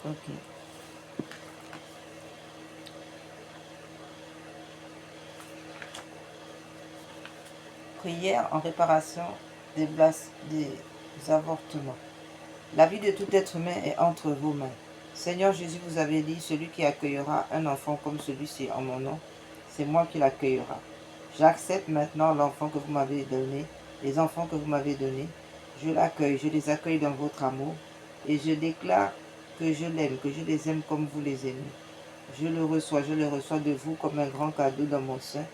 Ok. Prière en réparation des avortements. La vie de tout être humain est entre vos mains. Seigneur Jésus, vous avez dit, celui qui accueillera un enfant comme celui-ci en mon nom, c'est moi qui l'accueillera. J'accepte maintenant l'enfant que vous m'avez donné, les enfants que vous m'avez donnés. Je l'accueille, je les accueille dans votre amour et je déclare que je l'aime, que je les aime comme vous les aimez. Je le reçois de vous comme un grand cadeau dans mon sein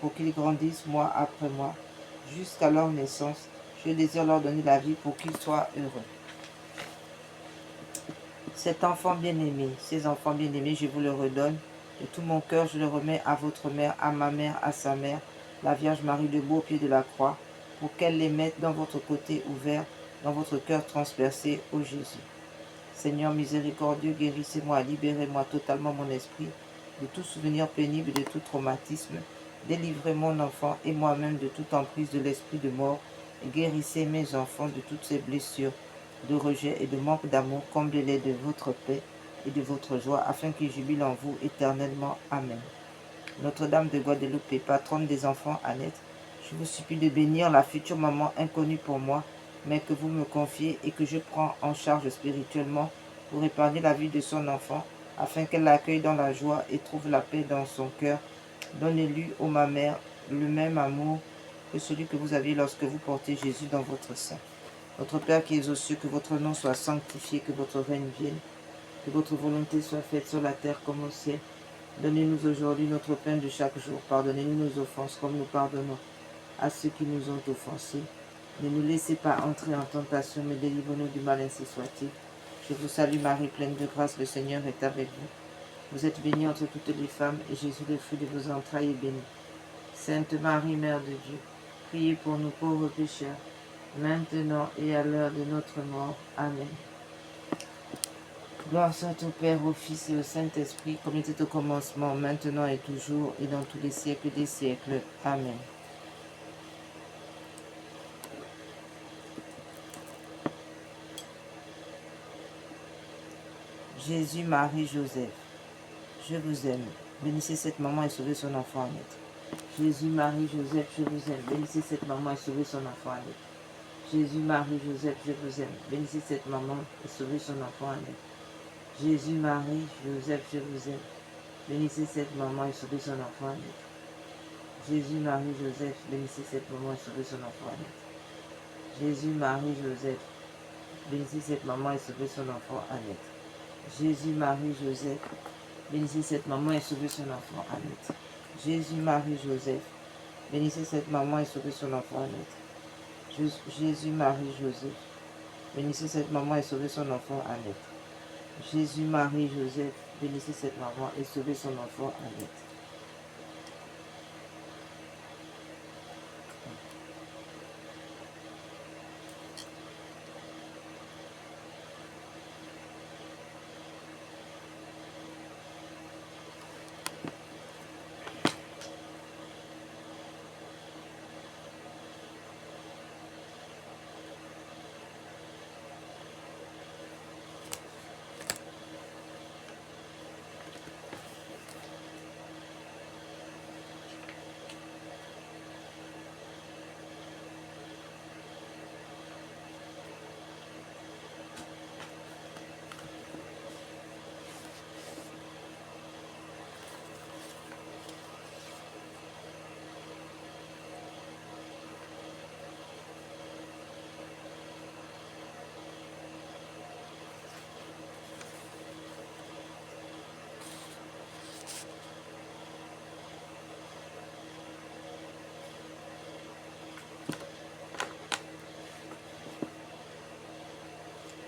pour qu'ils grandissent mois après mois jusqu'à leur naissance. Je désire leur donner la vie pour qu'ils soient heureux. Cet enfant bien-aimé, ces enfants bien-aimés, je vous le redonne. De tout mon cœur, je le remets à votre mère, à ma mère, à sa mère, la Vierge Marie debout au pied de la croix, pour qu'elle les mette dans votre côté ouvert, dans votre cœur transpercé, ô Jésus. Seigneur miséricordieux, guérissez-moi, libérez-moi totalement mon esprit de tout souvenir pénible, de tout traumatisme. Délivrez mon enfant et moi-même de toute emprise de l'esprit de mort et guérissez mes enfants de toutes ces blessures de rejet et de manque d'amour. Comblez-les de votre paix et de votre joie afin qu'ils jubilent en vous éternellement. Amen. Notre-Dame de Guadeloupe, patronne des enfants à naître, je vous supplie de bénir la future maman inconnue pour moi, mais que vous me confiez et que je prends en charge spirituellement pour épargner la vie de son enfant, afin qu'elle l'accueille dans la joie et trouve la paix dans son cœur. Donnez-lui, ô ma mère, le même amour que celui que vous aviez lorsque vous portez Jésus dans votre sein. Notre Père qui es aux cieux, que votre nom soit sanctifié, que votre règne vienne, que votre volonté soit faite sur la terre comme au ciel. Donnez-nous aujourd'hui notre pain de chaque jour. Pardonnez-nous nos offenses comme nous pardonnons à ceux qui nous ont offensés. Ne nous laissez pas entrer en tentation, mais délivre-nous du mal, ainsi soit-il. Je vous salue Marie, pleine de grâce, le Seigneur est avec vous. Vous êtes bénie entre toutes les femmes, et Jésus, le fruit de vos entrailles, est béni. Sainte Marie, Mère de Dieu, priez pour nous pauvres pécheurs, maintenant et à l'heure de notre mort. Amen. Gloire soit au Père, au Fils et au Saint-Esprit, comme il était au commencement, maintenant et toujours, et dans tous les siècles des siècles. Amen. Jésus, Marie, Joseph, je vous aime. Bénissez cette maman et sauvez son enfant à naître. Jésus, Marie, Joseph, je vous aime. Bénissez cette maman et sauvez son enfant à naître. Jésus, Marie, Joseph, je vous aime. Bénissez cette maman et sauvez son enfant à naître. Jésus, Marie, Joseph, je vous aime. Bénissez cette maman et sauvez son enfant à naître. Jésus, Marie, Joseph, bénissez cette maman et sauvez son enfant à naître. Jésus, Marie, Joseph, bénissez cette maman et sauvez son enfant à naître. Jésus, Marie, Joseph, bénissez cette maman et sauvez son enfant à naître. Jésus, Marie, Joseph, bénissez cette maman et sauvez son enfant à naître. Jésus, Marie, Joseph, bénissez cette maman et sauvez son enfant à naître. Jésus, Marie, Joseph, bénissez cette maman et sauvez son enfant à naître.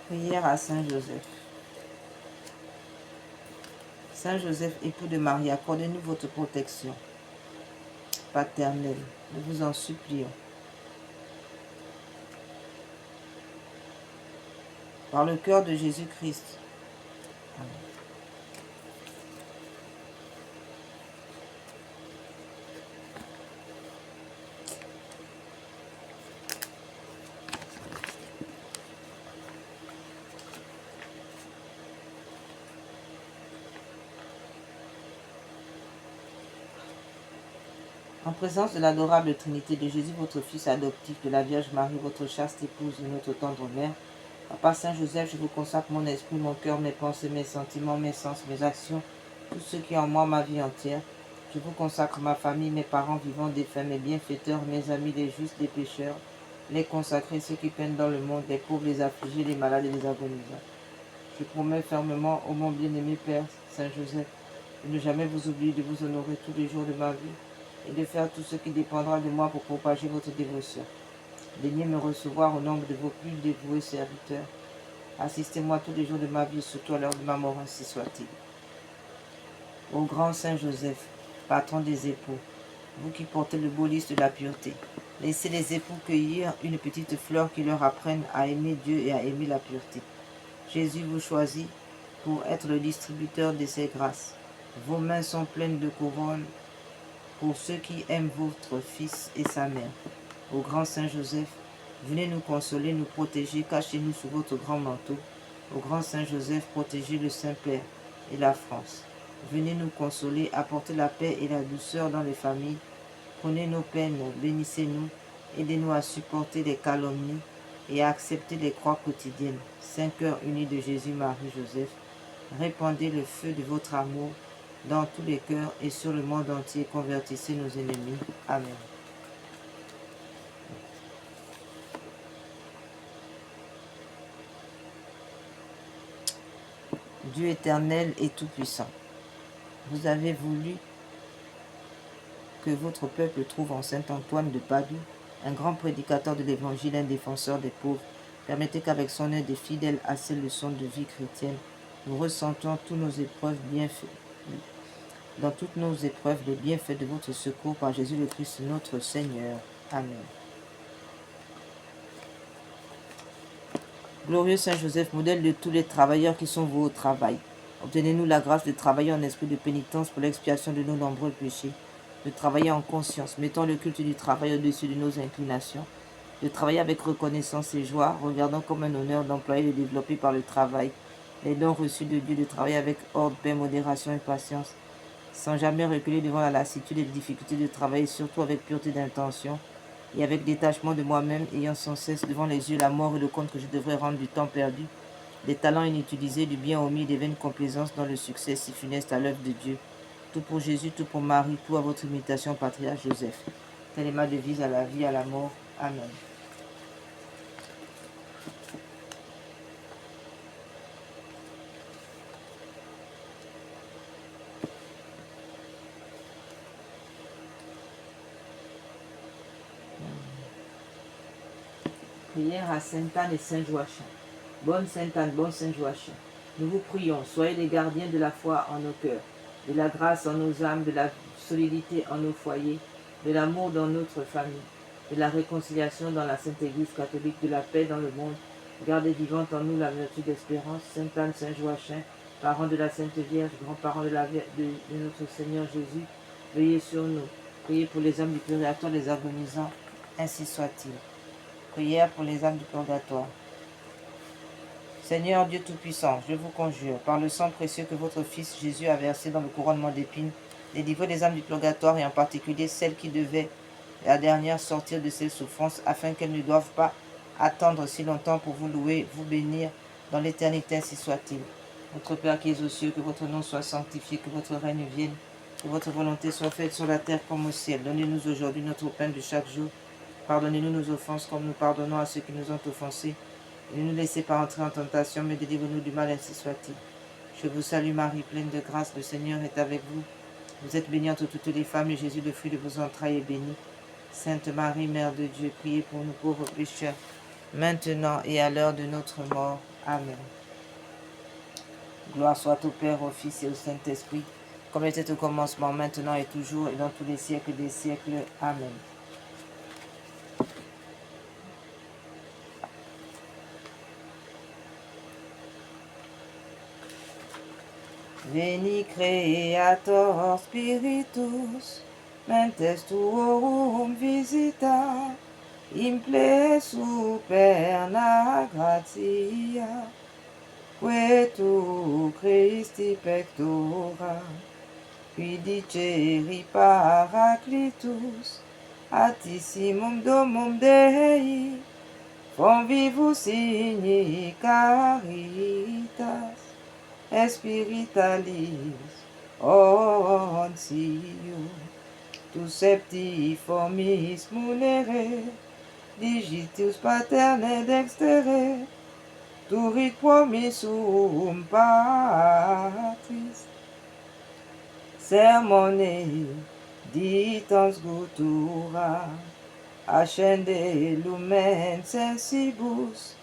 Prière à Saint Joseph. Saint Joseph, époux de Marie, accordez-nous votre protection paternelle. Nous vous en supplions. Par le cœur de Jésus-Christ. Amen. En présence de l'adorable Trinité de Jésus, votre Fils adoptif, de la Vierge Marie, votre chaste épouse, de notre tendre mère, Papa Saint Joseph, je vous consacre mon esprit, mon cœur, mes pensées, mes sentiments, mes sens, mes actions, tout ce qui est en moi, ma vie entière. Je vous consacre ma famille, mes parents vivants, défunts, mes bienfaiteurs, mes amis, les justes, les pécheurs, les consacrés, ceux qui peinent dans le monde, les pauvres, les affligés, les malades et les agonisants. Je promets fermement, ô mon bien-aimé Père Saint Joseph, de ne jamais vous oublier de vous honorer tous les jours de ma vie et de faire tout ce qui dépendra de moi pour propager votre dévotion. Daignez me recevoir au nombre de vos plus dévoués serviteurs. Assistez-moi tous les jours de ma vie, surtout à l'heure de ma mort, ainsi soit-il. Ô grand Saint Joseph, patron des époux, vous qui portez le beau lys de la pureté, laissez les époux cueillir une petite fleur qui leur apprenne à aimer Dieu et à aimer la pureté. Jésus vous choisit pour être le distributeur de ses grâces. Vos mains sont pleines de couronnes pour ceux qui aiment votre Fils et sa mère. Ô grand Saint Joseph, venez nous consoler, nous protéger, cachez-nous sous votre grand manteau. Ô grand Saint Joseph, protégez le Saint-Père et la France. Venez nous consoler, apportez la paix et la douceur dans les familles. Prenez nos peines, bénissez-nous, aidez-nous à supporter les calomnies et à accepter les croix quotidiennes. Saint cœur uni de Jésus, Marie, Joseph, répandez le feu de votre amour dans tous les cœurs et sur le monde entier. Convertissez nos ennemis. Amen. Dieu éternel et tout-puissant, vous avez voulu que votre peuple trouve en Saint Antoine de Padoue un grand prédicateur de l'Évangile, un défenseur des pauvres. Permettez qu'avec son aide fidèle à ces leçons de vie chrétienne, nous ressentons toutes nos épreuves dans toutes nos épreuves les bienfaits de votre secours par Jésus le Christ notre Seigneur. Amen. Glorieux Saint Joseph, modèle de tous les travailleurs qui sont vos au travail, obtenez-nous la grâce de travailler en esprit de pénitence pour l'expiation de nos nombreux péchés, de travailler en conscience, mettant le culte du travail au-dessus de nos inclinations, de travailler avec reconnaissance et joie, regardant comme un honneur d'employer et de développer par le travail les dons reçus de Dieu, de travailler avec ordre, paix, modération et patience, sans jamais reculer devant la lassitude et les difficultés de travailler, surtout avec pureté d'intention et avec détachement de moi-même, ayant sans cesse devant les yeux la mort et le compte que je devrais rendre du temps perdu, des talents inutilisés, du bien omis, des vaines complaisances dans le succès si funeste à l'œuvre de Dieu. Tout pour Jésus, tout pour Marie, tout à votre imitation, patriarche Joseph. Telle est ma devise à la vie, à la mort. Amen. Prière à Sainte Anne et Saint Joachim. Bonne Sainte Anne, bon Saint Joachim, nous vous prions, soyez les gardiens de la foi en nos cœurs, de la grâce en nos âmes, de la solidité en nos foyers, de l'amour dans notre famille, de la réconciliation dans la Sainte Église catholique, de la paix dans le monde. Gardez vivante en nous la vertu d'espérance. Sainte Anne, Saint Joachim, parents de la Sainte Vierge, grands-parents de notre Seigneur Jésus, veillez sur nous. Priez pour les âmes du purgatoire, les agonisants, ainsi soit-il. Prière pour les âmes du purgatoire. Seigneur Dieu Tout-Puissant, je vous conjure, par le sang précieux que votre Fils Jésus a versé dans le couronnement d'épines, délivrez les âmes du purgatoire et en particulier celles qui devaient, la dernière, sortir de ces souffrances, afin qu'elles ne doivent pas attendre si longtemps pour vous louer, vous bénir dans l'éternité, ainsi soit-il. Notre Père qui es aux cieux, que votre nom soit sanctifié, que votre règne vienne, que votre volonté soit faite sur la terre comme au ciel. Donnez-nous aujourd'hui notre pain de chaque jour. Pardonnez-nous nos offenses comme nous pardonnons à ceux qui nous ont offensés. Et ne nous laissez pas entrer en tentation, mais délivrez-nous du mal, ainsi soit-il. Je vous salue Marie, pleine de grâce, le Seigneur est avec vous. Vous êtes bénie entre toutes les femmes, et Jésus, le fruit de vos entrailles, est béni. Sainte Marie, Mère de Dieu, priez pour nous pauvres pécheurs, maintenant et à l'heure de notre mort. Amen. Gloire soit au Père, au Fils et au Saint-Esprit, comme était au commencement, maintenant et toujours, et dans tous les siècles des siècles. Amen. Veni Creator Spiritus, mentes tuorum visita, imple superna gratia, que tu Christi pectora, Quidiceri paraclitus, attissimum domum Dei, convivus signi caritas, espiritualis onsium, tu septiformis munere, digitus paterne dextere, turit promissum patris, sermone ditans gutura, ascende lumen sensibus,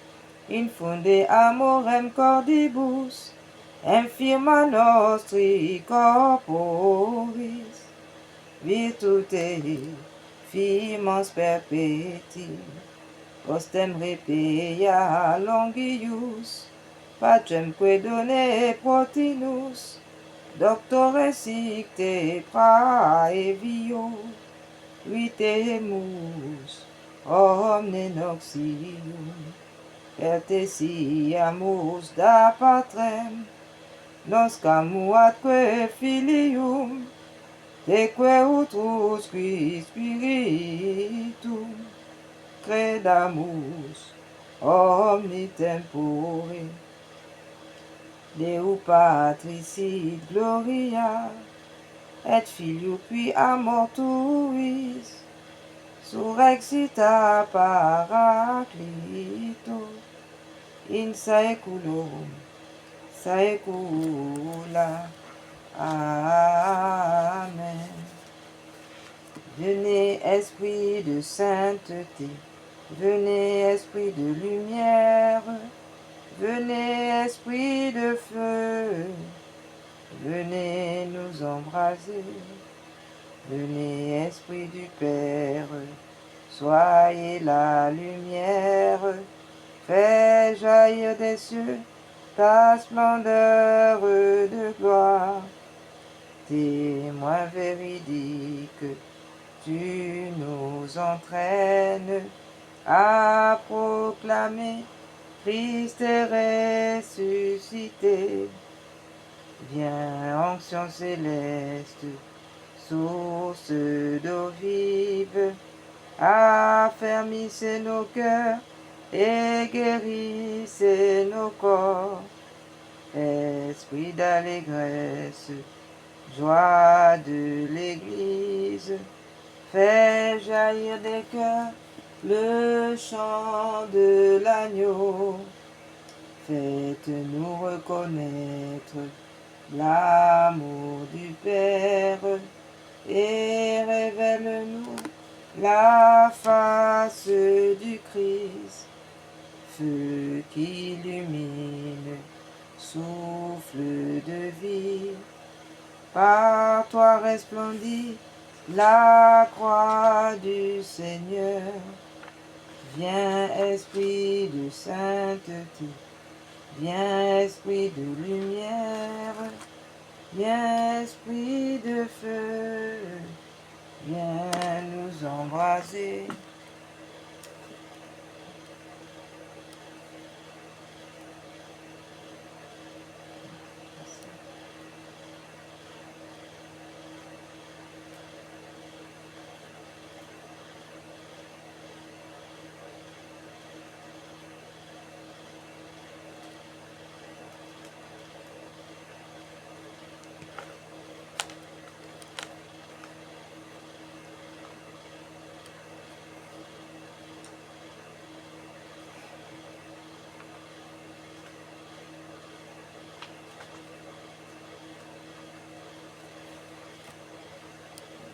infunde amorem cordibus, infirma nostri corporis, virtute fimans perpeti, postem repia longius, pacemque done protinus, doctore sicte praevio, vitemus omne noxium, pertesiamus da patrem, noscamu atque filium, teque utrusque spiritum, credamus omni tempore, Deu Patris sit gloria, et Filio qui amor tuis, surrexita paraclito, in saeculum saecula. Amen. Venez, esprit de sainteté, venez, esprit de lumière, venez, esprit de feu, venez nous embraser. Venez, esprit du Père, soyez la lumière, fais jaillir des cieux ta splendeur de gloire. Témoin véridique, tu nous entraînes à proclamer Christ est ressuscité. Viens, onction céleste, source d'eau vive, affermissez nos cœurs et guérissez nos corps. Esprit d'allégresse, joie de l'Église, fais jaillir des cœurs le chant de l'agneau. Faites-nous reconnaître l'amour du Père et révèle-nous la face du Christ. Feu qui illumine, souffle de vie, par toi resplendit la croix du Seigneur. Viens, esprit de sainteté, viens, esprit de lumière, viens, esprit de feu, viens nous embraser.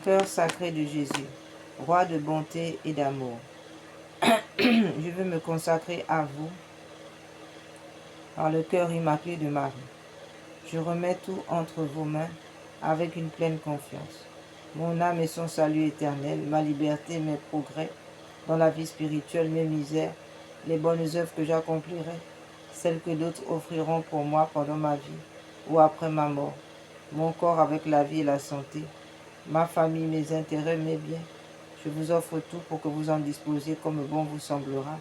Cœur sacré de Jésus, roi de bonté et d'amour, je veux me consacrer à vous par le cœur immaculé de Marie. Je remets tout entre vos mains avec une pleine confiance. Mon âme et son salut éternel, ma liberté, mes progrès dans la vie spirituelle, mes misères, les bonnes œuvres que j'accomplirai, celles que d'autres offriront pour moi pendant ma vie ou après ma mort, mon corps avec la vie et la santé, ma famille, mes intérêts, mes biens. Je vous offre tout pour que vous en disposiez comme bon vous semblera,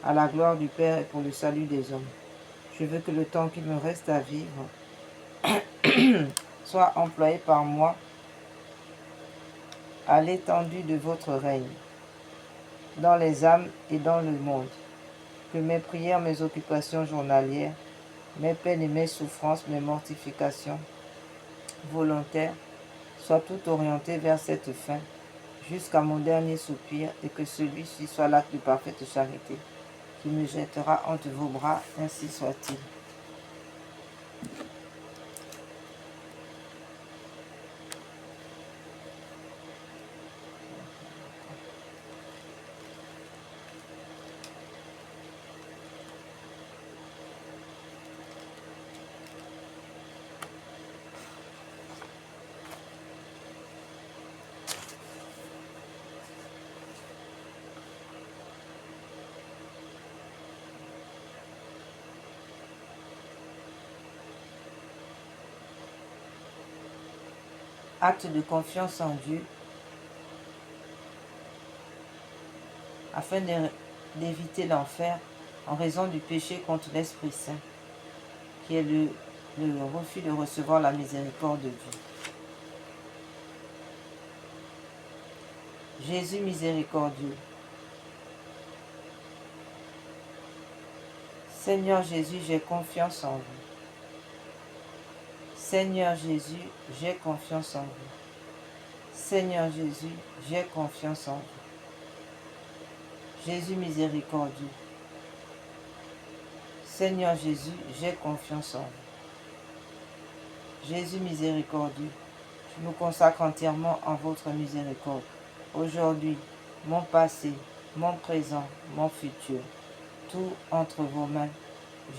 à la gloire du Père et pour le salut des hommes. Je veux que le temps qu'il me reste à vivre soit employé par moi à l'étendue de votre règne, dans les âmes et dans le monde. Que mes prières, mes occupations journalières, mes peines et mes souffrances, mes mortifications volontaires soient toutes orientées vers cette fin, jusqu'à mon dernier soupir, et que celui-ci soit l'acte de parfaite charité, qui me jettera entre vos bras, ainsi soit-il. Acte de confiance en Dieu, afin d'éviter l'enfer en raison du péché contre l'Esprit Saint, qui est le refus de recevoir la miséricorde de Dieu. Jésus miséricordieux. Seigneur Jésus, j'ai confiance en vous. Seigneur Jésus, j'ai confiance en vous. Seigneur Jésus, j'ai confiance en vous. Jésus miséricordieux. Seigneur Jésus, j'ai confiance en vous. Jésus miséricordieux, je me consacre entièrement en votre miséricorde. Aujourd'hui, mon passé, mon présent, mon futur, tout entre vos mains.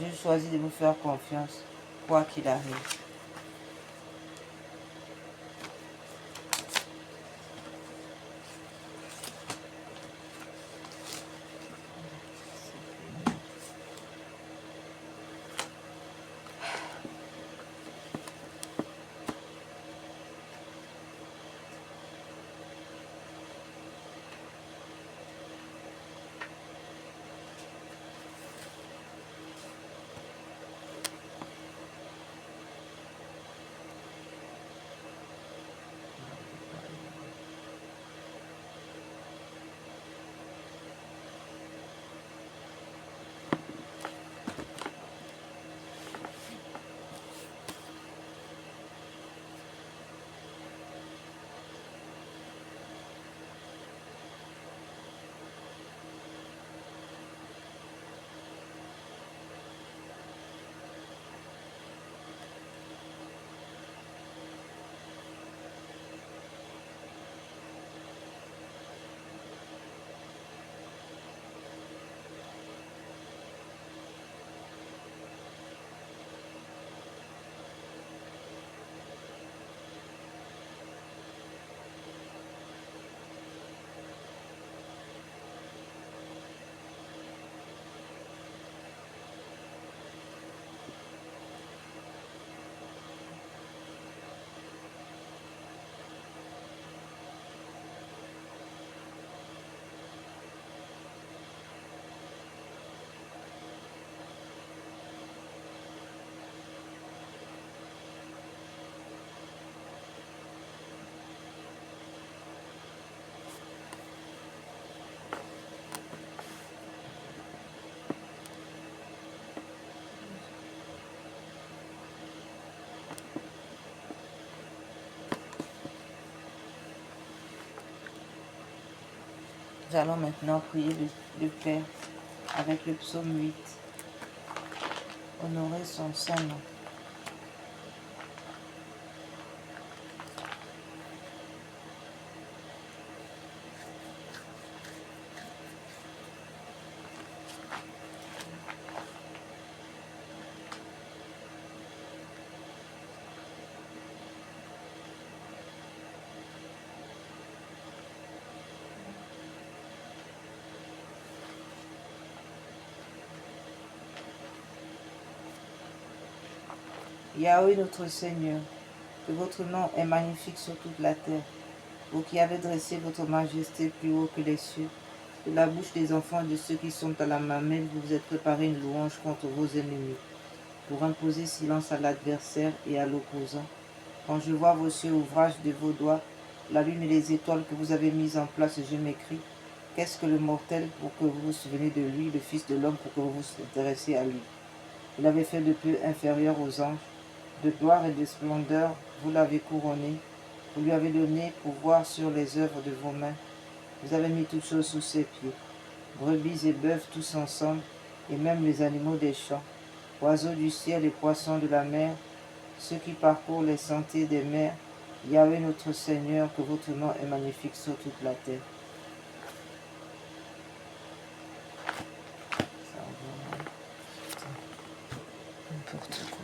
Je choisis de vous faire confiance, quoi qu'il arrive. Nous allons maintenant prier le Père avec le psaume 8. Honorer son saint nom. Yahweh notre Seigneur, que votre nom est magnifique sur toute la terre, vous qui avez dressé votre majesté plus haut que les cieux. De la bouche des enfants de ceux qui sont à la mamelle, vous vous êtes préparé une louange contre vos ennemis, pour imposer silence à l'adversaire et à l'opposant, Quand je vois vos cieux, ouvrage de vos doigts, la lune et les étoiles que vous avez mises en place, je m'écris, qu'est-ce que le mortel pour que vous vous souveniez de lui, le Fils de l'homme pour que vous vous intéressiez à lui? Vous l'avez fait de peu inférieur aux anges, de gloire et de splendeur, vous l'avez couronné, vous lui avez donné pouvoir sur les œuvres de vos mains, vous avez mis toutes choses sous ses pieds, brebis et bœufs tous ensemble, et même les animaux des champs, oiseaux du ciel et poissons de la mer, ceux qui parcourent les sentiers des mers, Yahweh notre Seigneur, que votre nom est magnifique sur toute la terre. Ça va, n'importe quoi.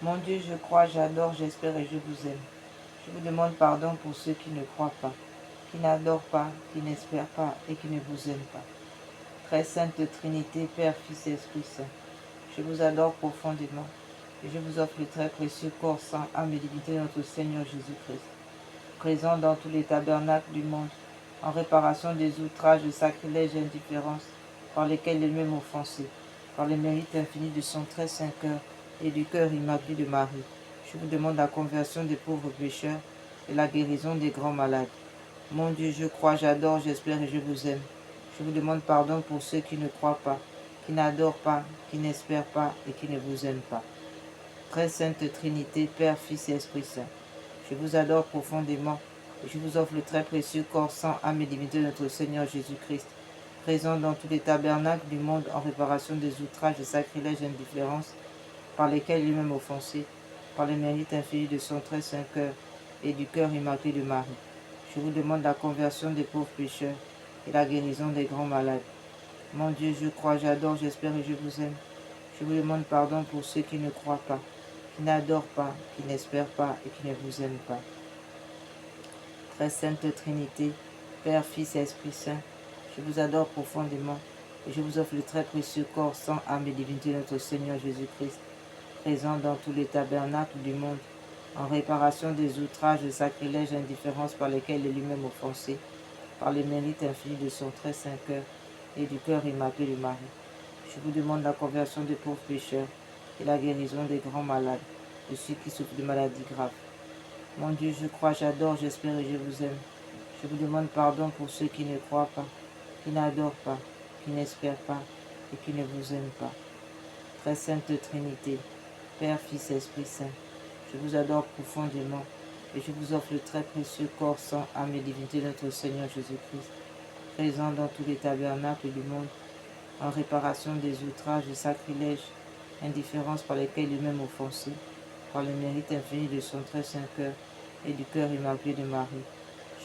Mon Dieu, je crois, j'adore, j'espère et je vous aime. Je vous demande pardon pour ceux qui ne croient pas, qui n'adorent pas, qui n'espèrent pas et qui ne vous aiment pas. Très sainte Trinité, Père, Fils et Esprit Saint, je vous adore profondément et je vous offre le très précieux corps, sang, âme et divinité de notre Seigneur Jésus-Christ, présent dans tous les tabernacles du monde, en réparation des outrages, des sacrilèges et indifférences par lesquels il est lui-même offensé, par les mérites infinis de son très saint cœur et du cœur immaculé de Marie. Je vous demande la conversion des pauvres pécheurs et la guérison des grands malades. Mon Dieu, je crois, j'adore, j'espère et je vous aime. Je vous demande pardon pour ceux qui ne croient pas, qui n'adorent pas, qui n'espèrent pas et qui ne vous aiment pas. Très sainte Trinité, Père, Fils et Esprit Saint, je vous adore profondément et je vous offre le très précieux corps, sang, âme et divinité de notre Seigneur Jésus-Christ, présent dans tous les tabernacles du monde en réparation des outrages, des sacrilèges et indifférences par lesquels lui-même offensé, par les mérites infinis de son très saint cœur et du cœur immaculé de Marie. Je vous demande la conversion des pauvres pécheurs et la guérison des grands malades. Mon Dieu, je crois, j'adore, j'espère et je vous aime. Je vous demande pardon pour ceux qui ne croient pas, qui n'adorent pas, qui n'espèrent pas et qui ne vous aiment pas. Très sainte Trinité, Père, Fils et Esprit Saint, je vous adore profondément et je vous offre le très précieux corps, sang, âme et divinité de notre Seigneur Jésus-Christ, présent dans tous les tabernacles du monde, en réparation des outrages, des sacrilèges et indifférences par lesquels il est lui-même offensé, par les mérites infinis de son très saint cœur et du cœur immaculé de Marie. Je vous demande la conversion des pauvres pécheurs et la guérison des grands malades, de ceux qui souffrent de maladies graves. Mon Dieu, je crois, j'adore, j'espère et je vous aime. Je vous demande pardon pour ceux qui ne croient pas, qui n'adorent pas, qui n'espèrent pas et qui ne vous aiment pas. Très sainte Trinité, Père, Fils et Esprit Saint, je vous adore profondément et je vous offre le très précieux corps, sang, âme et divinité de notre Seigneur Jésus-Christ, présent dans tous les tabernacles du monde, en réparation des outrages, des sacrilèges, indifférences par lesquels lui-même offensé, par le mérite infini de son très saint cœur et du cœur immaculé de Marie.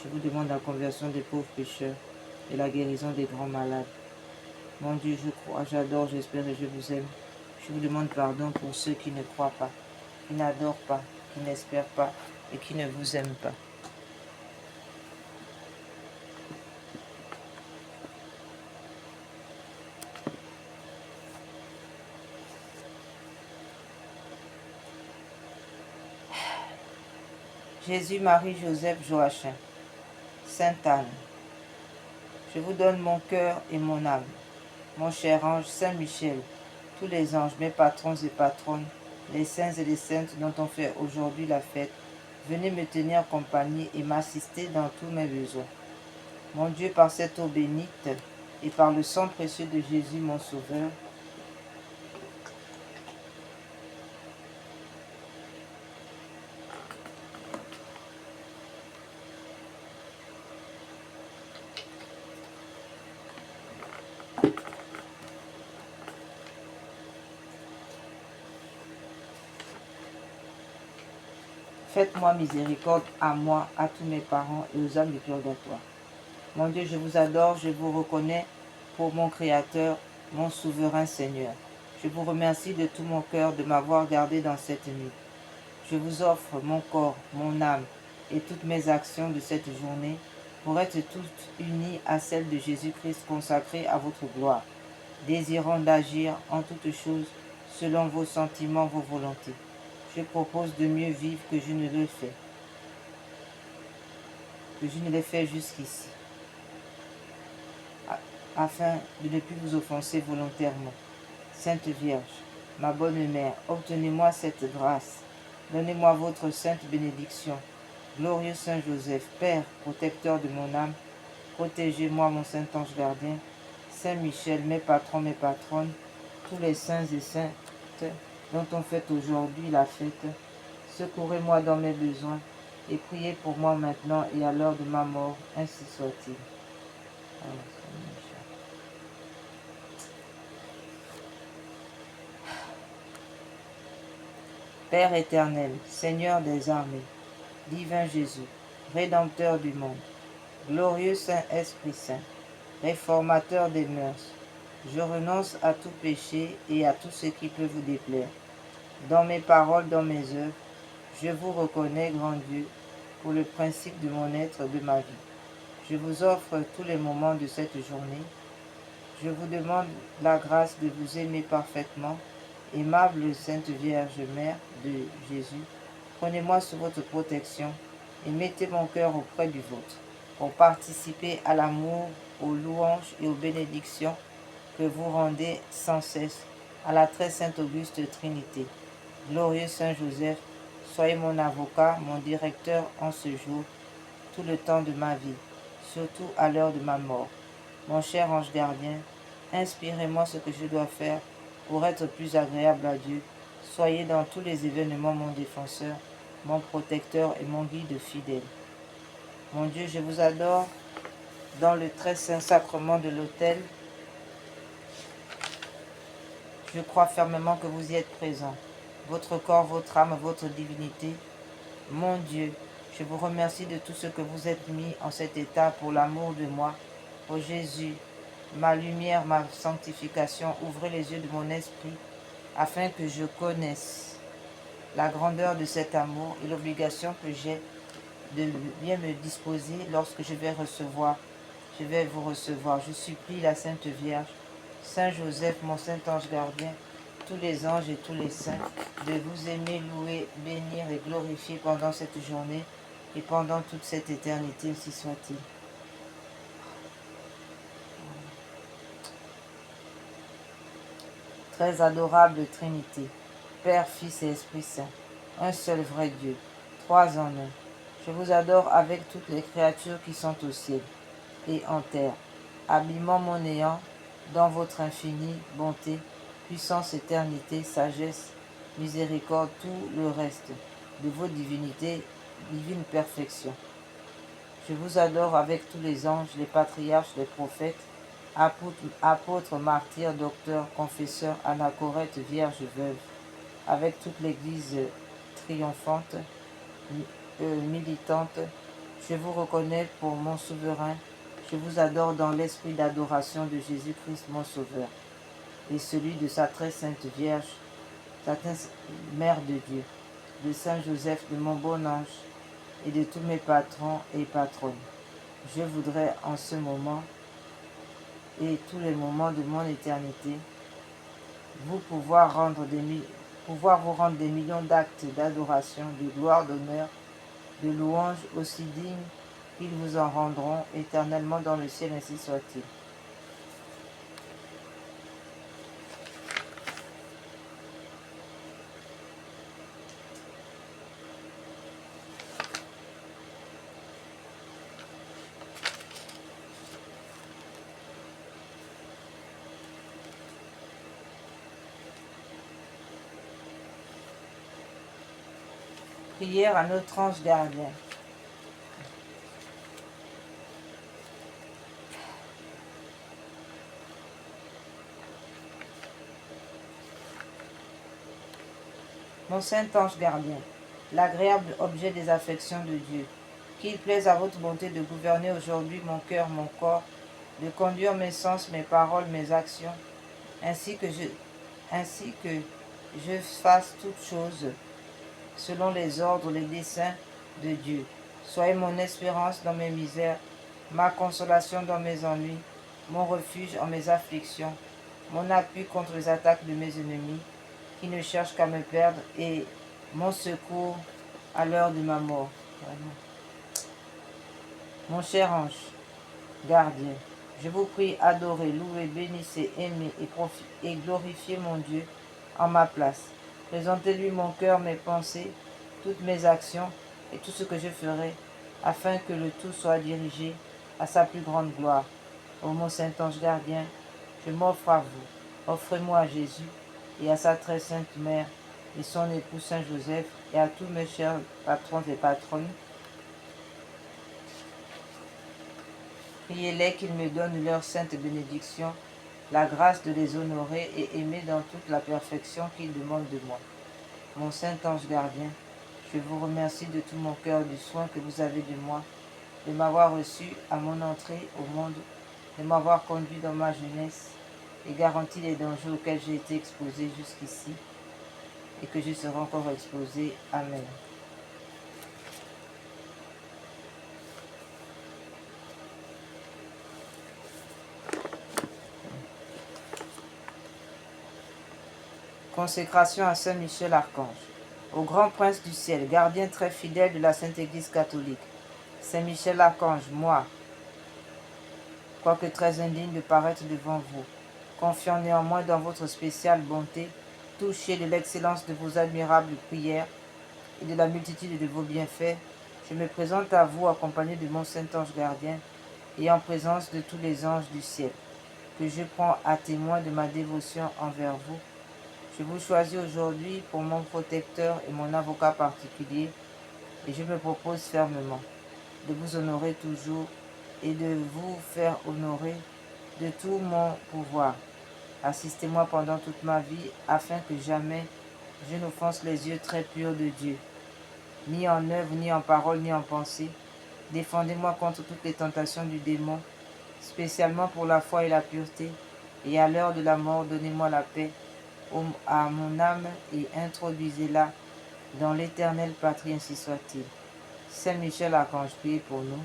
Je vous demande la conversion des pauvres pécheurs et la guérison des grands malades. Mon Dieu, je crois, j'adore, j'espère et je vous aime. Je vous demande pardon pour ceux qui ne croient pas, qui n'adorent pas, qui n'espèrent pas et qui ne vous aiment pas. Jésus, Marie, Joseph, Joachim, Sainte Anne, je vous donne mon cœur et mon âme, mon cher ange Saint Michel, tous les anges, mes patrons et patronnes, les saints et les saintes dont on fait aujourd'hui la fête, venez me tenir compagnie et m'assister dans tous mes besoins. Mon Dieu, par cette eau bénite et par le sang précieux de Jésus, mon Sauveur, Faites-moi miséricorde à moi, à tous mes parents et aux âmes du purgatoire. Mon Dieu, je vous adore, je vous reconnais pour mon Créateur, mon souverain Seigneur. Je vous remercie de tout mon cœur de m'avoir gardé dans cette nuit. Je vous offre mon corps, mon âme et toutes mes actions de cette journée pour être toutes unies à celles de Jésus-Christ consacrées à votre gloire, désirant d'agir en toutes choses selon vos sentiments, vos volontés. Je propose de mieux vivre que je ne l'ai fait jusqu'ici, afin de ne plus vous offenser volontairement. Sainte Vierge, ma bonne mère, obtenez-moi cette grâce. Donnez-moi votre sainte bénédiction. Glorieux Saint Joseph, Père, protecteur de mon âme, protégez-moi, mon Saint Ange gardien. Saint Michel, mes patrons, mes patronnes, tous les saints et saintes dont on fait aujourd'hui la fête, secourez-moi dans mes besoins et priez pour moi maintenant et à l'heure de ma mort, ainsi soit-il. Père éternel, Seigneur des armées, divin Jésus, Rédempteur du monde, glorieux Saint-Esprit Saint, réformateur des mœurs, je renonce à tout péché et à tout ce qui peut vous déplaire. Dans mes paroles, dans mes œuvres, je vous reconnais, grand Dieu, pour le principe de mon être, de ma vie. Je vous offre tous les moments de cette journée. Je vous demande la grâce de vous aimer parfaitement. Aimable Sainte Vierge Mère de Jésus, prenez-moi sous votre protection et mettez mon cœur auprès du vôtre pour participer à l'amour, aux louanges et aux bénédictions que vous rendez sans cesse à la très sainte Auguste Trinité. Glorieux Saint Joseph, soyez mon avocat, mon directeur en ce jour, tout le temps de ma vie, surtout à l'heure de ma mort. Mon cher ange gardien, inspirez-moi ce que je dois faire pour être plus agréable à Dieu. Soyez dans tous les événements mon défenseur, mon protecteur et mon guide fidèle. Mon Dieu, je vous adore dans le très saint sacrement de l'autel. Je crois fermement que vous y êtes présent. Votre corps, votre âme, votre divinité. Mon Dieu, je vous remercie de tout ce que vous êtes mis en cet état pour l'amour de moi. Ô Jésus, ma lumière, ma sanctification, ouvrez les yeux de mon esprit afin que je connaisse la grandeur de cet amour et l'obligation que j'ai de bien me disposer lorsque je vais vous recevoir. Je supplie la Sainte Vierge, Saint Joseph, mon Saint Ange gardien, tous les anges et tous les saints, de vous aimer, louer, bénir et glorifier pendant cette journée et pendant toute cette éternité, ainsi soit-il. Très adorable Trinité, Père, Fils et Esprit Saint, un seul vrai Dieu, trois en un. Je vous adore avec toutes les créatures qui sont au ciel et en terre, habillement mon néant dans votre infinie bonté, puissance, éternité, sagesse, miséricorde, tout le reste de vos divinités, divine perfection. Je vous adore avec tous les anges, les patriarches, les prophètes, apôtres, martyrs, docteurs, confesseurs, anachorètes, vierges, veuves, avec toute l'Église triomphante, militante. Je vous reconnais pour mon souverain. Je vous adore dans l'esprit d'adoration de Jésus-Christ, mon Sauveur, et celui de sa très sainte Vierge, sa Mère de Dieu, de Saint Joseph, de mon bon ange, et de tous mes patrons et patronnes. Je voudrais en ce moment et tous les moments de mon éternité pouvoir vous rendre des millions d'actes d'adoration, de gloire, d'honneur, de louanges aussi dignes qu'ils vous en rendront éternellement dans le ciel, ainsi soit-il. Prière à notre ange gardien. Mon saint ange gardien, l'agréable objet des affections de Dieu, qu'il plaise à votre bonté de gouverner aujourd'hui mon cœur, mon corps, de conduire mes sens, mes paroles, mes actions, ainsi que je fasse toutes choses selon les ordres, les desseins de Dieu. Soyez mon espérance dans mes misères, ma consolation dans mes ennuis, mon refuge en mes afflictions, mon appui contre les attaques de mes ennemis, qui ne cherchent qu'à me perdre, et mon secours à l'heure de ma mort. Vraiment. Mon cher ange, gardien, je vous prie, adorez, louez, bénissez, aimez et glorifiez mon Dieu en ma place. Présentez-lui mon cœur, mes pensées, toutes mes actions et tout ce que je ferai, afin que le tout soit dirigé à sa plus grande gloire. Ô mon Saint-Ange gardien, je m'offre à vous. Offrez-moi à Jésus et à sa très sainte mère et son époux Saint-Joseph et à tous mes chers patrons et patronnes. Priez-les qu'ils me donnent leur sainte bénédiction, la grâce de les honorer et aimer dans toute la perfection qu'ils demandent de moi. Mon Saint-Ange gardien, je vous remercie de tout mon cœur du soin que vous avez de moi, de m'avoir reçu à mon entrée au monde, de m'avoir conduit dans ma jeunesse et garanti les dangers auxquels j'ai été exposé jusqu'ici et que je serai encore exposé. Amen. Consécration à Saint Michel Archange. Au grand prince du ciel, gardien très fidèle de la Sainte Église catholique, Saint Michel Archange, moi, quoique très indigne de paraître devant vous, confiant néanmoins dans votre spéciale bonté, touché de l'excellence de vos admirables prières et de la multitude de vos bienfaits, je me présente à vous accompagné de mon Saint-Ange gardien et en présence de tous les anges du ciel, que je prends à témoin de ma dévotion envers vous. Je vous choisis aujourd'hui pour mon protecteur et mon avocat particulier, et je me propose fermement de vous honorer toujours et de vous faire honorer de tout mon pouvoir. Assistez-moi pendant toute ma vie, afin que jamais je n'offense les yeux très purs de Dieu, ni en œuvre, ni en parole, ni en pensée. Défendez-moi contre toutes les tentations du démon, spécialement pour la foi et la pureté, et à l'heure de la mort, donnez-moi la paix à mon âme et introduisez-la dans l'éternelle patrie, ainsi soit-il. Saint Michel Archange, priez pour nous,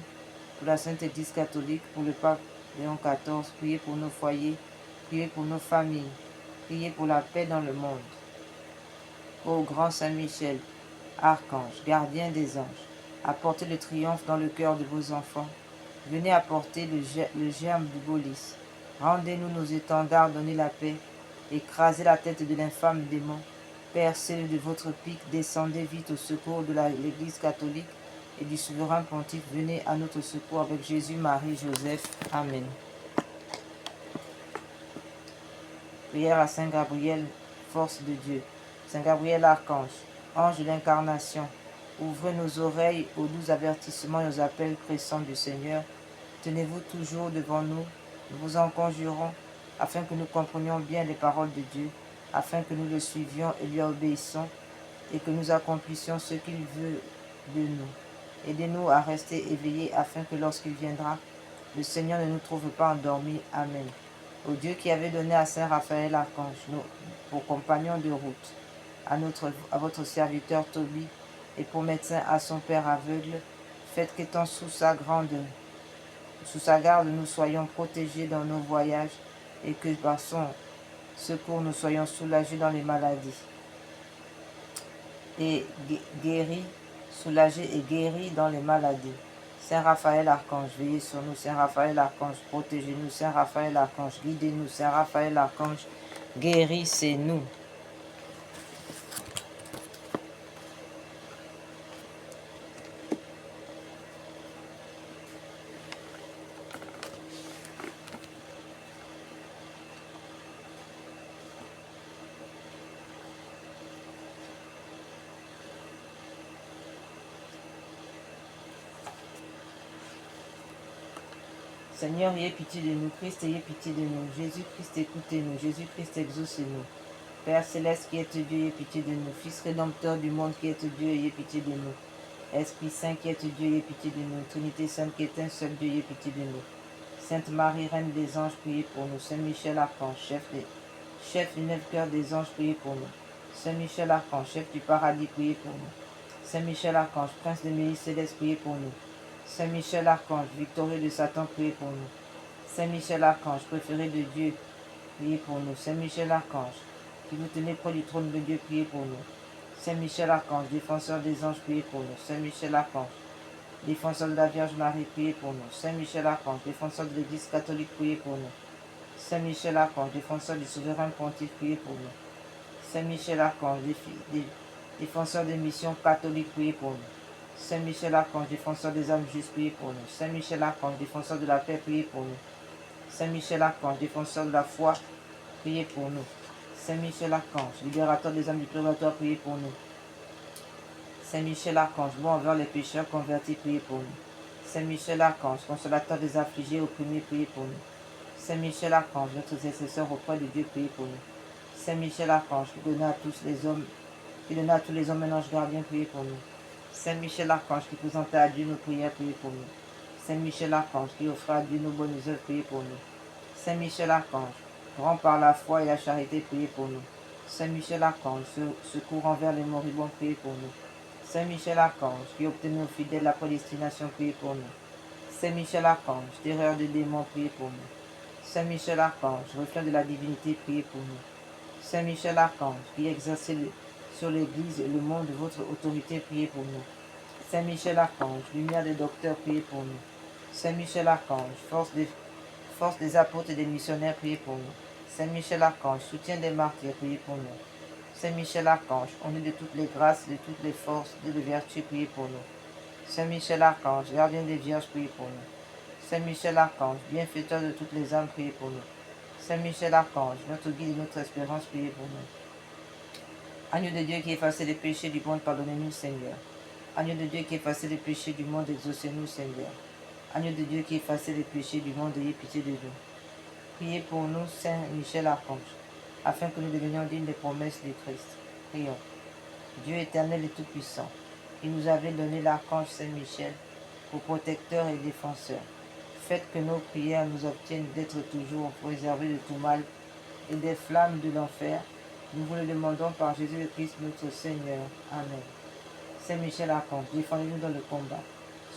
pour la Sainte Église catholique, pour le pape Léon XIV, priez pour nos foyers, priez pour nos familles, priez pour la paix dans le monde. Ô grand Saint Michel, Archange, gardien des anges, apportez le triomphe dans le cœur de vos enfants. Venez apporter le germe du beau lys. Rendez-nous nos étendards, donnez la paix. Écrasez la tête de l'infâme démon. Percez-le de votre pique, descendez vite au secours de l'Église catholique et du souverain pontife. Venez à notre secours avec Jésus, Marie, Joseph. Amen. Prière à Saint Gabriel, force de Dieu. Saint Gabriel Archange, ange de l'incarnation, ouvrez nos oreilles aux doux avertissements et aux appels pressants du Seigneur. Tenez-vous toujours devant nous, nous vous en conjurons, afin que nous comprenions bien les paroles de Dieu, afin que nous le suivions et lui obéissons, et que nous accomplissions ce qu'il veut de nous. Aidez-nous à rester éveillés, afin que lorsqu'il viendra, le Seigneur ne nous trouve pas endormis. Amen. Ô Dieu qui avait donné à Saint Raphaël Archange, pour compagnon de route, à votre serviteur Tobie, et pour médecin à son père aveugle, faites qu'étant sous sa garde, nous soyons protégés dans nos voyages et que par son secours, nous soyons soulagés dans les maladies. Et guéris, soulagés et guéris dans les maladies. Saint Raphaël Archange, veillez sur nous. Saint Raphaël Archange, protégez-nous. Saint Raphaël Archange, guidez-nous. Saint Raphaël Archange, guérissez-nous. Seigneur, ayez pitié de nous. Christ, ayez pitié de nous. Jésus-Christ, écoutez-nous. Jésus-Christ, exaucez-nous. Père céleste qui êtes Dieu, ayez pitié de nous. Fils rédempteur du monde qui êtes Dieu, ayez pitié de nous. Esprit Saint qui êtes Dieu, ayez pitié de nous. Trinité Sainte qui est un seul Dieu, ayez pitié de nous. Sainte Marie, Reine des anges, priez pour nous. Saint Michel Archange, chef du 9 cœurs des anges, priez pour nous. Saint Michel Archange, chef du paradis, priez pour nous. Saint Michel Archange, prince de milice céleste, priez pour nous. Saint Michel Archange, victorieux de Satan, priez pour nous. Saint Michel Archange, préféré de Dieu, priez pour nous. Saint Michel Archange, qui vous tenez près du trône de Dieu, priez pour nous. Saint Michel Archange, défenseur des anges, priez pour nous. Saint Michel Archange, défenseur de la Vierge Marie, priez pour nous. Saint Michel Archange, défenseur de l'Église catholique, priez pour nous. Saint Michel Archange, défenseur du souverain pontife, priez pour nous. Saint Michel Archange, défenseur des missions catholiques, priez pour nous. Saint Michel Archange, défenseur des âmes justes, priez pour nous. Saint Michel Archange, défenseur de la paix, priez pour nous. Saint Michel Archange, défenseur de la foi, priez pour nous. Saint Michel Archange, libérateur des âmes du purgatoire, priez pour nous. Saint Michel Archange, bon envers les pécheurs convertis, priez pour nous. Saint Michel Archange, consolateur des affligés opprimés, priez pour nous. Saint Michel Archange, notre intercesseur auprès de Dieu, priez pour nous. Saint Michel Archange, qui donna à tous les hommes un ange gardien, priez pour nous. Saint Michel Archange, qui présentait à Dieu nos prières, priez pour nous. Saint Michel Archange, qui offrait à Dieu nos bonnes œuvres, priez pour nous. Saint Michel Archange, grand par la foi et la charité, priez pour nous. Saint Michel Archange, secours envers les moribonds, priez pour nous. Saint Michel Archange, qui obtenait aux fidèles la prédestination, priez pour nous. Saint Michel Archange, terreur des démons, priez pour nous. Saint Michel Archange, reflet de la divinité, priez pour nous. Saint Michel Archange, qui exercez sur l'Église et le monde votre autorité, priez pour nous. Saint Michel Archange, lumière des docteurs, priez pour nous. Saint Michel Archange, force des apôtres et des missionnaires, priez pour nous. Saint Michel Archange, soutien des martyrs, priez pour nous. Saint Michel Archange, on est de toutes les grâces, de toutes les forces, de les vertus, priez pour nous. Saint Michel Archange, gardien des vierges, priez pour nous. Saint Michel Archange, bienfaiteur de toutes les âmes, priez pour nous. Saint Michel Archange, notre guide et notre espérance, priez pour nous. Agneau de Dieu qui effacez les péchés du monde, pardonnez-nous, Seigneur. Agneau de Dieu qui effacez les péchés du monde, exaucez-nous, Seigneur. Agneau de Dieu qui effacez les péchés du monde, ayez pitié de nous. Priez pour nous, Saint Michel Archange, afin que nous devenions dignes des promesses du Christ. Prions. Dieu éternel et tout-puissant, qui nous avait donné l'archange Saint Michel pour protecteur et défenseur. Faites que nos prières nous obtiennent d'être toujours préservés de tout mal et des flammes de l'enfer. Nous vous le demandons par Jésus le Christ notre Seigneur. Amen. Saint Michel Archange, défendez-nous dans le combat.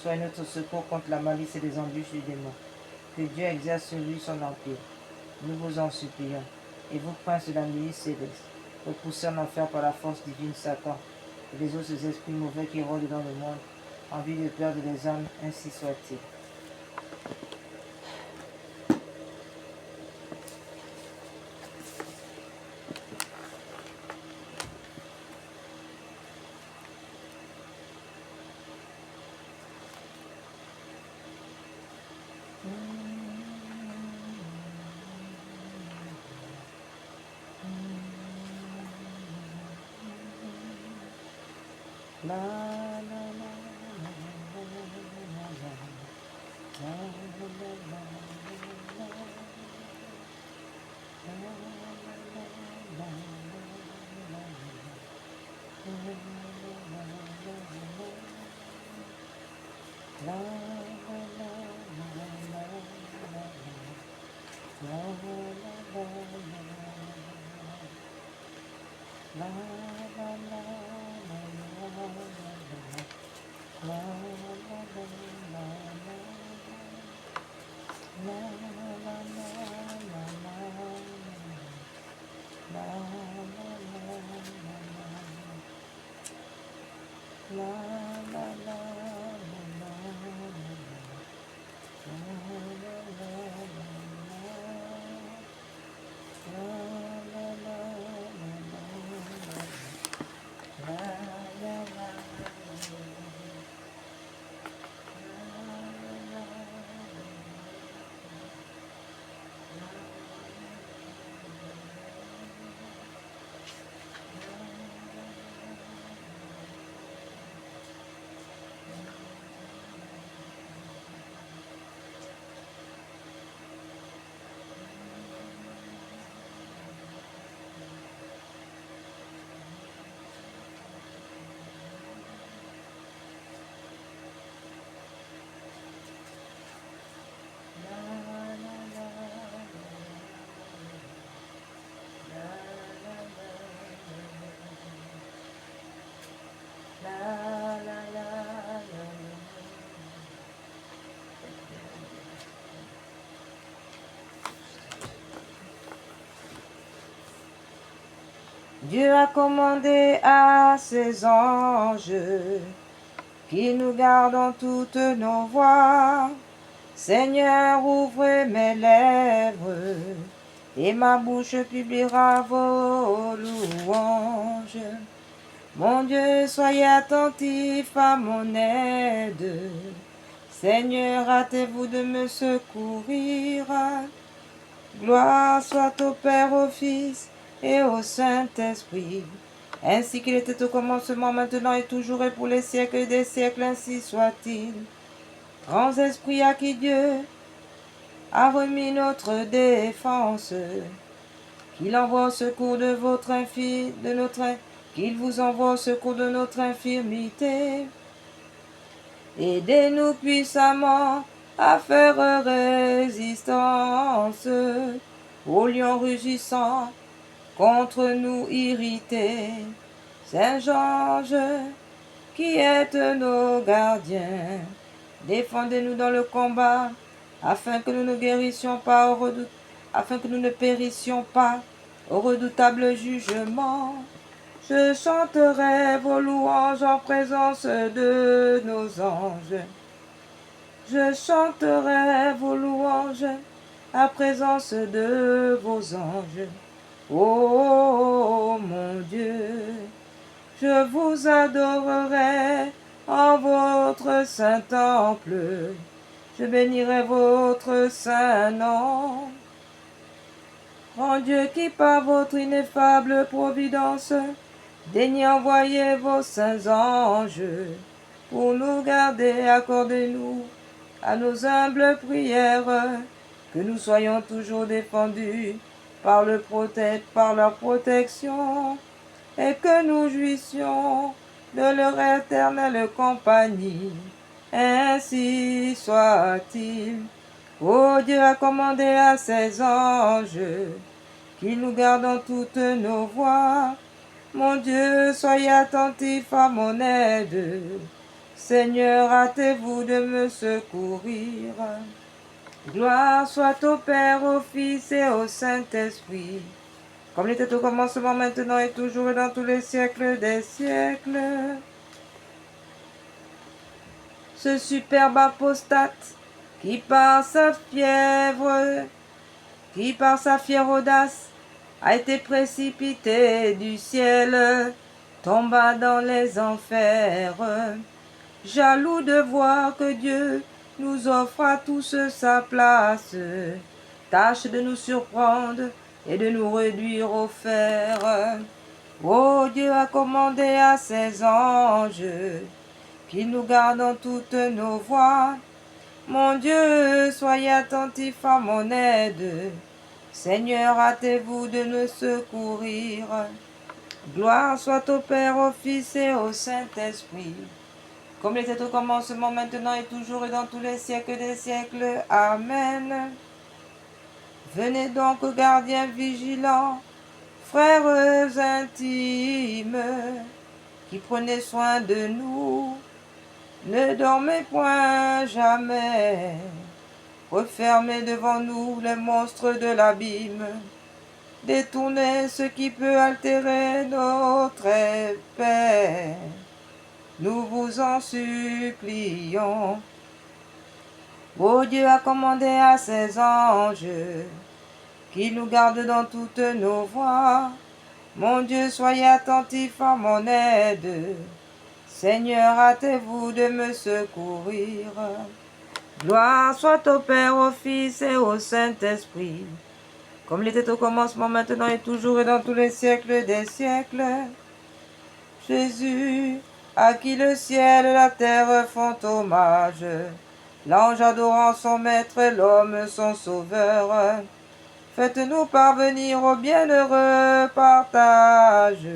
Soyez notre secours contre la malice et les embûches du démon. Que Dieu exerce sur lui son empire. Nous vous en supplions. Et vous, princes de la milice céleste, repoussez en enfer par la force divine Satan et les autres esprits mauvais qui rôdent dans le monde, en vue de perdre les âmes, ainsi soit-il. La la la Dieu a commandé à ses anges qui nous gardent en toutes nos voies. Seigneur, ouvre mes lèvres et ma bouche publiera vos louanges. Mon Dieu, soyez attentif à mon aide. Seigneur, hâtez-vous de me secourir. Gloire soit au Père, au Fils et au Saint-Esprit, ainsi qu'il était au commencement, maintenant et toujours et pour les siècles des siècles, ainsi soit-il. Grands esprits à qui Dieu a remis notre défense, qu'il envoie au secours de qu'il vous envoie au secours de notre infirmité. Aidez-nous puissamment à faire résistance aux lions rugissants contre nous irrités. Saint Georges, qui êtes nos gardiens, défendez-nous dans le combat, afin que nous ne guérissions pas afin que nous ne périssions pas au redoutable jugement. Je chanterai vos louanges en présence de nos anges. Je chanterai vos louanges en présence de vos anges. Oh mon Dieu, je vous adorerai en votre saint temple. Je bénirai votre saint nom. Grand Dieu qui par votre ineffable providence daignez envoyer vos saints anges pour nous garder. Accordez-nous à nos humbles prières que nous soyons toujours défendus par leur protection et que nous jouissions de leur éternelle compagnie. Ainsi soit-il. Oh, Dieu a commandé à ses anges qu'ils nous gardent en toutes nos voies. Mon Dieu, soyez attentif à mon aide. Seigneur, hâtez-vous de me secourir. Gloire soit au Père, au Fils et au Saint-Esprit, comme il était au commencement, maintenant et toujours et dans tous les siècles des siècles. Ce superbe apostate qui par sa fière audace a été précipité du ciel, tomba dans les enfers, jaloux de voir que Dieu nous offre à tous sa place, tâche de nous surprendre et de nous réduire au fer. Oh, Dieu a commandé à ses anges qu'ils nous gardent en toutes nos voies. Mon Dieu, soyez attentifs à mon aide. Seigneur, hâtez-vous de nous secourir. Gloire soit au Père, au Fils et au Saint-Esprit, comme il était au commencement, maintenant et toujours et dans tous les siècles des siècles. Amen. Venez donc, gardiens vigilants, frères intimes, qui prenez soin de nous. Ne dormez point jamais, refermez devant nous les monstres de l'abîme, détournez ce qui peut altérer notre paix. Nous vous en supplions. Oh, Dieu a commandé à ses anges qu'ils nous gardent dans toutes nos voies. Mon Dieu, soyez attentifs à mon aide. Seigneur, hâtez-vous de me secourir. Gloire soit au Père, au Fils et au Saint-Esprit, comme il était au commencement, maintenant et toujours et dans tous les siècles des siècles. Jésus, à qui le ciel et la terre font hommage, l'ange adorant son maître et l'homme son sauveur, faites-nous parvenir au bienheureux partage,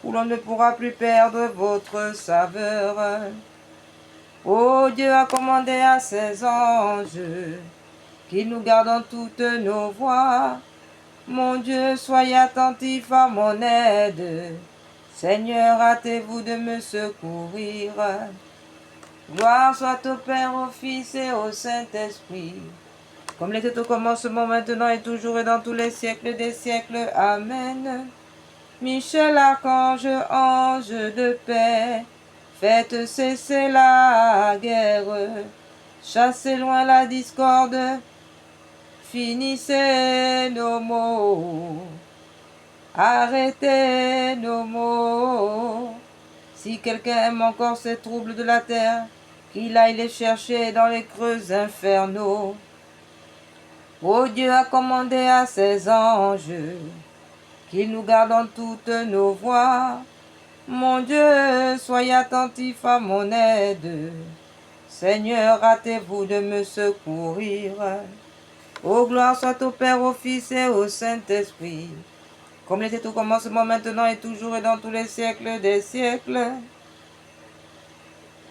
où l'on ne pourra plus perdre votre saveur. Oh, Dieu a commandé à ses anges qu'ils nous gardent en toutes nos voies. Mon Dieu, soyez attentifs à mon aide. Seigneur, hâtez-vous de me secourir. Gloire soit au Père, au Fils et au Saint-Esprit, comme il était au commencement, maintenant et toujours et dans tous les siècles des siècles. Amen. Michel Archange, ange de paix, faites cesser la guerre, chassez loin la discorde, finissez nos maux, arrêtez nos maux. Si quelqu'un aime encore ces troubles de la terre, qu'il aille les chercher dans les creux infernaux. Oh, Dieu a commandé à ses anges qu'ils nous gardent en toutes nos voies. Mon Dieu, soyez attentif à mon aide. Seigneur, hâtez-vous de me secourir. Oh, gloire soit au Père, au Fils et au Saint-Esprit, comme il était au commencement, maintenant et toujours et dans tous les siècles des siècles.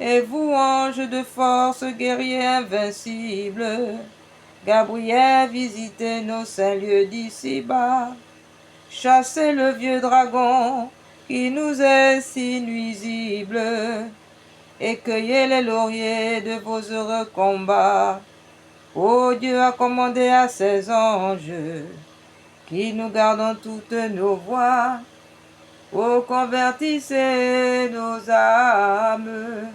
Et vous, anges de force, guerriers invincibles, Gabriel, visitez nos saints lieux d'ici-bas. Chassez le vieux dragon qui nous est si nuisible, et cueillez les lauriers de vos heureux combats. Ô Dieu a commandé à ses anges qui nous gardent en toutes nos voies. Ô convertissez nos âmes,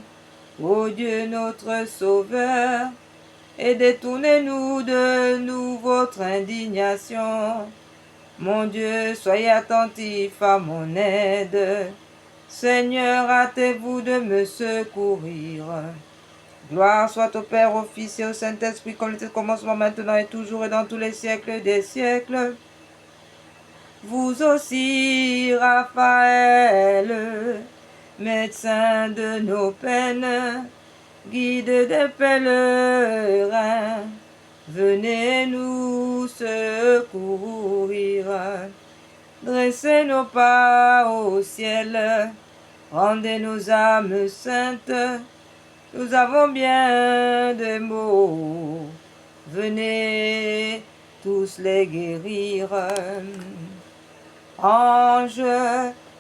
ô Dieu notre Sauveur, et détournez-nous de nous votre indignation. Mon Dieu, soyez attentif à mon aide. Seigneur, hâtez-vous de me secourir. Gloire soit au Père, au Fils et au Saint-Esprit, comme il était au commencement, maintenant et toujours et dans tous les siècles des siècles. Vous aussi, Raphaël, médecin de nos peines, guide des pèlerins, venez nous secourir. Dressez nos pas au ciel, rendez nos âmes saintes. Nous avons bien des maux, venez tous les guérir. Ange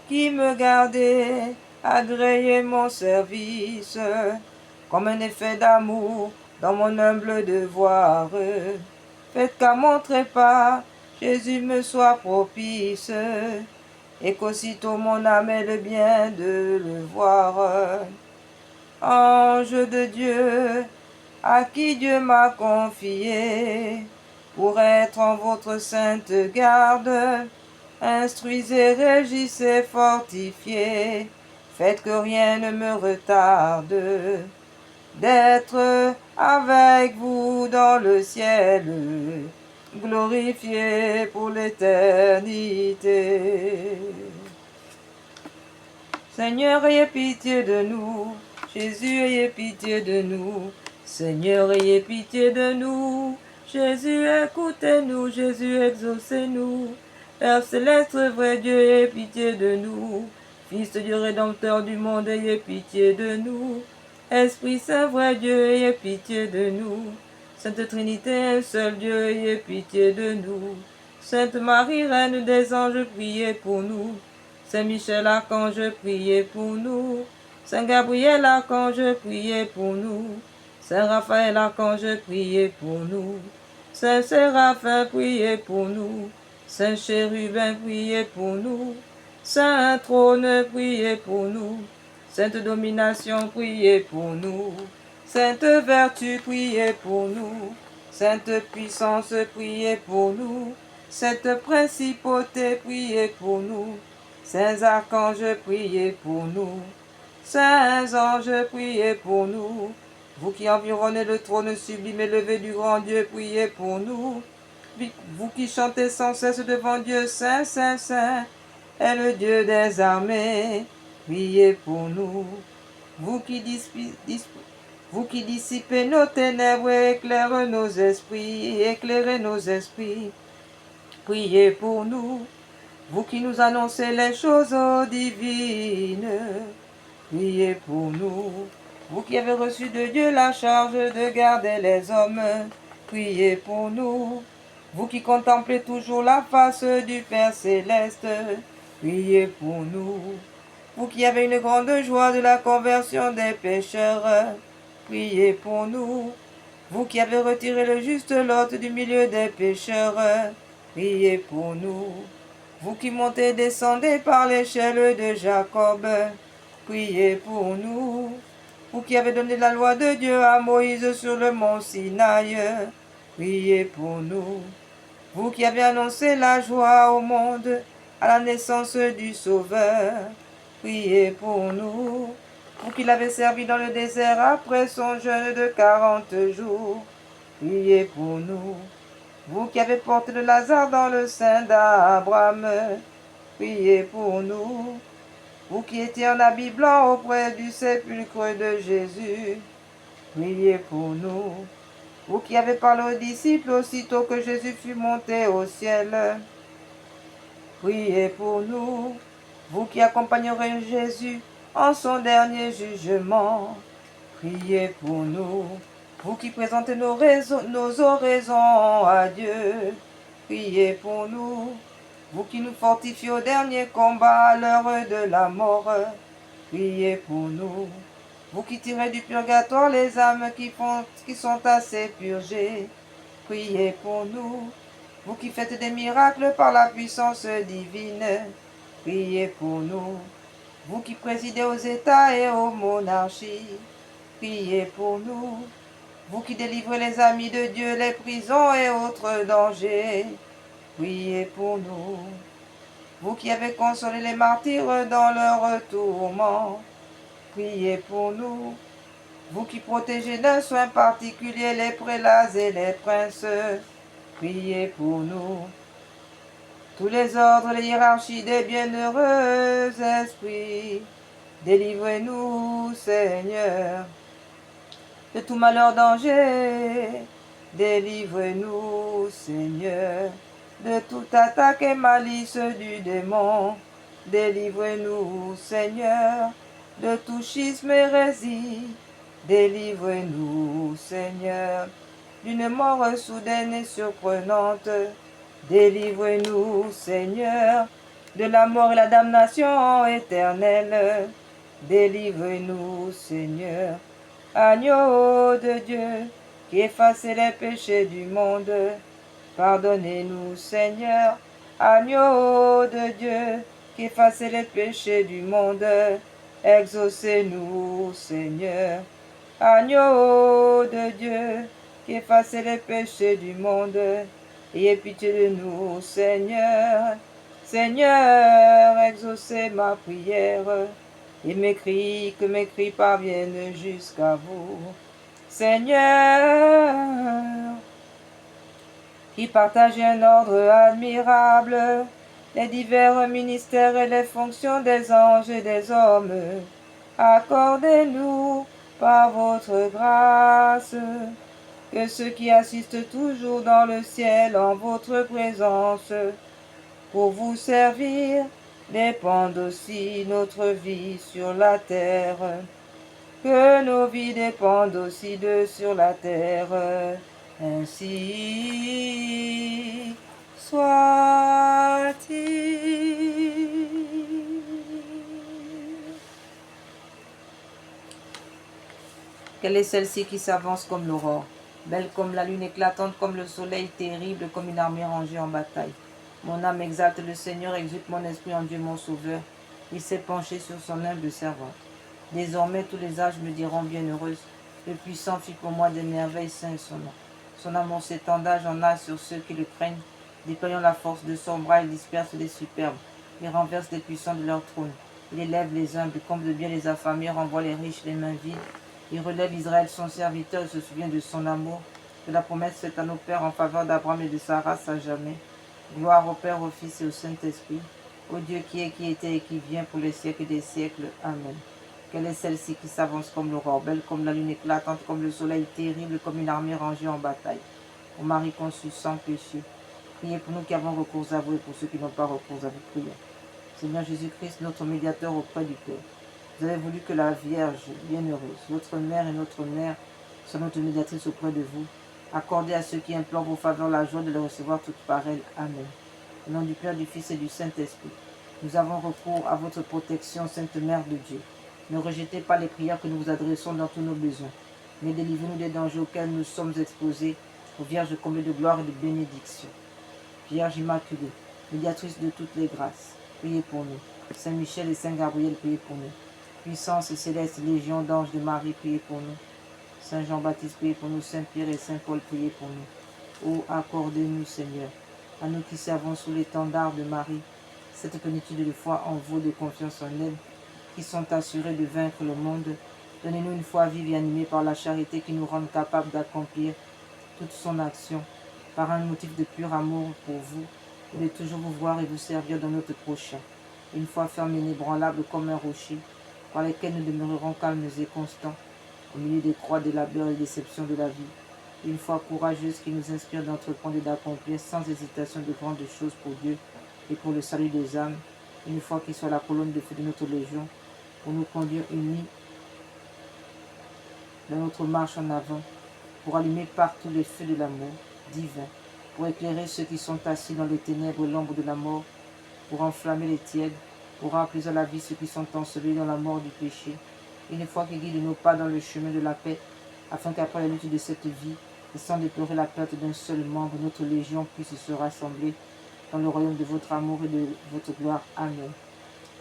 qui me gardez, agréez mon service, comme un effet d'amour dans mon humble devoir. Faites qu'à mon trépas, Jésus me soit propice, et qu'aussitôt mon âme ait le bien de le voir. Ange de Dieu, à qui Dieu m'a confié, pour être en votre sainte garde, instruisez, régissez, fortifiez, faites que rien ne me retarde, d'être avec vous dans le ciel, glorifié pour l'éternité. Seigneur, ayez pitié de nous. Jésus, ayez pitié de nous. Seigneur, ayez pitié de nous. Jésus, écoutez-nous. Jésus, exaucez-nous. Père céleste, vrai Dieu, ayez pitié de nous. Fils du Rédempteur du monde, ayez pitié de nous. Esprit Saint, vrai Dieu, ayez pitié de nous. Sainte Trinité, un seul Dieu, ayez pitié de nous. Sainte Marie, Reine des anges, priez pour nous. Saint Michel Archange, priez pour nous. Saint Gabriel Archange, priez pour nous. Saint Raphaël Archange, priez pour nous. Saint Séraphin, priez pour nous. Saint Chérubin, priez pour nous. Saint Trône, priez pour nous. Sainte Domination, priez pour nous. Sainte Vertu, priez pour nous. Sainte Puissance, priez pour nous. Sainte Principauté, priez pour nous. Saints archanges, priez pour nous. Saints anges, priez pour nous. Vous qui environnez le trône sublime élevé du grand Dieu, priez pour nous. Vous qui chantez sans cesse devant Dieu, Saint, Saint, Saint, est le Dieu des armées, priez pour nous. Vous qui dissipez nos ténèbres, éclairez nos esprits, priez pour nous. Vous qui nous annoncez les choses divines, priez pour nous. Vous qui avez reçu de Dieu la charge de garder les hommes, priez pour nous. Vous qui contemplez toujours la face du Père céleste, priez pour nous. Vous qui avez une grande joie de la conversion des pécheurs, priez pour nous. Vous qui avez retiré le juste Lot du milieu des pécheurs, priez pour nous. Vous qui montez et descendez par l'échelle de Jacob, priez pour nous. Vous qui avez donné la loi de Dieu à Moïse sur le mont Sinaï, priez pour nous. Vous qui avez annoncé la joie au monde à la naissance du Sauveur, priez pour nous. Vous qui l'avez servi dans le désert après son jeûne de 40 jours, priez pour nous. Vous qui avez porté le Lazare dans le sein d'Abraham, priez pour nous. Vous qui étiez en habit blanc auprès du sépulcre de Jésus, priez pour nous. Vous qui avez parlé aux disciples aussitôt que Jésus fut monté au ciel, priez pour nous. Vous qui accompagnerez Jésus en son dernier jugement, priez pour nous. Vous qui présentez nos oraisons à Dieu, priez pour nous. Vous qui nous fortifiez au dernier combat à l'heure de la mort, priez pour nous. Vous qui tirez du purgatoire les âmes qui sont assez purgées, priez pour nous. Vous qui faites des miracles par la puissance divine, priez pour nous. Vous qui présidez aux États et aux monarchies, priez pour nous. Vous qui délivrez les amis de Dieu, les prisons et autres dangers, priez pour nous. Vous qui avez consolé les martyrs dans leur tourment, priez pour nous. Vous qui protégez d'un soin particulier les prélats et les princes, priez pour nous. Tous les ordres, les hiérarchies des bienheureux esprits, délivrez-nous, Seigneur, de tout malheur, danger. Délivrez-nous, Seigneur, de toute attaque et malice du démon. Délivrez-nous, Seigneur, de tout schisme et hérésie. Délivrez-nous, Seigneur, d'une mort soudaine et surprenante. Délivrez-nous, Seigneur, de la mort et la damnation éternelle. Délivrez-nous, Seigneur, agneau de Dieu, qui effacez les péchés du monde. Pardonnez-nous, Seigneur, agneau de Dieu, qui effacez les péchés du monde. Exaucez-nous, Seigneur, agneau de Dieu, qui effacez les péchés du monde. Ayez pitié de nous, Seigneur. Seigneur, exaucez ma prière, et que mes cris parviennent jusqu'à vous. Seigneur, qui partagez un ordre admirable, les divers ministères et les fonctions des anges et des hommes, accordez-nous par votre grâce que ceux qui assistent toujours dans le ciel en votre présence pour vous servir dépendent aussi notre vie sur la terre, que nos vies dépendent aussi d'eux sur la terre. Ainsi soit-il. Quelle est celle-ci qui s'avance comme l'aurore, belle comme la lune, éclatante comme le soleil, terrible comme une armée rangée en bataille? Mon âme exalte le Seigneur, exulte mon esprit en Dieu mon Sauveur. Il s'est penché sur son humble servante. Désormais tous les âges me diront bienheureuse. Le puissant fit pour moi des merveilles, saint son nom. Son amour s'étend d'âge en âge sur ceux qui le craignent. Déployant la force de son bras, il disperse les superbes. Il renverse les puissants de leur trône. Il élève les humbles, comble bien les affamés, renvoie les riches les mains vides. Il relève Israël son serviteur et se souvient de son amour, de la promesse faite à nos pères en faveur d'Abraham et de sa race à jamais. Gloire au Père, au Fils et au Saint-Esprit, au Dieu qui est, qui était et qui vient pour les siècles des siècles. Amen. Quelle est celle-ci qui s'avance comme l'aurore, belle comme la lune, éclatante comme le soleil, terrible comme une armée rangée en bataille? Ô Marie conçue sans péché, priez pour nous qui avons recours à vous et pour ceux qui n'ont pas recours à vous, prions. Seigneur Jésus-Christ, notre médiateur auprès du Père, vous avez voulu que la Vierge bienheureuse, votre mère et notre mère, soit notre médiatrice auprès de vous. Accordez à ceux qui implorent vos faveurs la joie de les recevoir toutes par elle. Amen. Au nom du Père, du Fils et du Saint-Esprit, nous avons recours à votre protection, Sainte Mère de Dieu. Ne rejetez pas les prières que nous vous adressons dans tous nos besoins, mais délivrez-nous des dangers auxquels nous sommes exposés, ô Vierge comblée de gloire et de bénédiction. Vierge Immaculée, médiatrice de toutes les grâces, priez pour nous. Saint Michel et Saint Gabriel, priez pour nous. Puissance céleste, légion d'anges de Marie, priez pour nous. Saint Jean-Baptiste, priez pour nous. Saint Pierre et Saint Paul, priez pour nous. Ô accordez-nous, Seigneur, à nous qui servons sous l'étendard de Marie, cette plénitude de foi en vous, de confiance en elle, qui sont assurés de vaincre le monde. Donnez-nous une foi vive et animée par la charité qui nous rende capables d'accomplir toute son action, par un motif de pur amour pour vous, et de toujours vous voir et vous servir dans notre prochain. Une foi ferme et inébranlable comme un rocher, par lesquels nous demeurerons calmes et constants, au milieu des croix, des labeurs et des déceptions de la vie. Une foi courageuse qui nous inspire d'entreprendre et d'accomplir sans hésitation de grandes choses pour Dieu et pour le salut des âmes. Une foi qui soit la colonne de feu de notre légion, pour nous conduire unis dans notre marche en avant, pour allumer partout les feux de l'amour divin, pour éclairer ceux qui sont assis dans les ténèbres et l'ombre de la mort, pour enflammer les tièdes, pour remplir à la vie ceux qui sont ensevelis dans la mort du péché. Une foi qui guide nos pas dans le chemin de la paix, afin qu'après la lutte de cette vie, et sans déplorer la perte d'un seul membre, notre légion puisse se rassembler dans le royaume de votre amour et de votre gloire. Amen.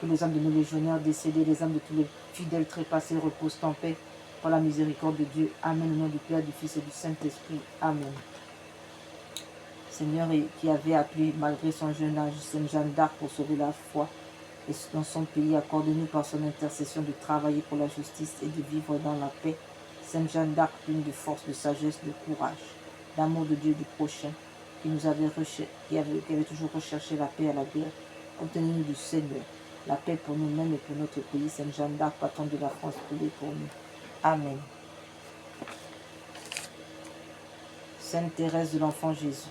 Que les âmes de nos légionnaires décédés, les âmes de tous les fidèles trépassés reposent en paix par la miséricorde de Dieu. Amen. Au nom du Père, du Fils et du Saint-Esprit. Amen. Seigneur, qui avait appelé malgré son jeune âge Sainte Jeanne d'Arc pour sauver la foi et dans son pays, accorde-nous par son intercession de travailler pour la justice et de vivre dans la paix. Sainte Jeanne d'Arc, pleine de force, de sagesse, de courage, d'amour de Dieu du prochain, qui avait toujours recherché la paix à la guerre, obtenez-nous du Seigneur la paix pour nous-mêmes et pour notre pays. Sainte Jeanne d'Arc, patronne de la France, priez pour nous. Amen. Sainte Thérèse de l'Enfant Jésus,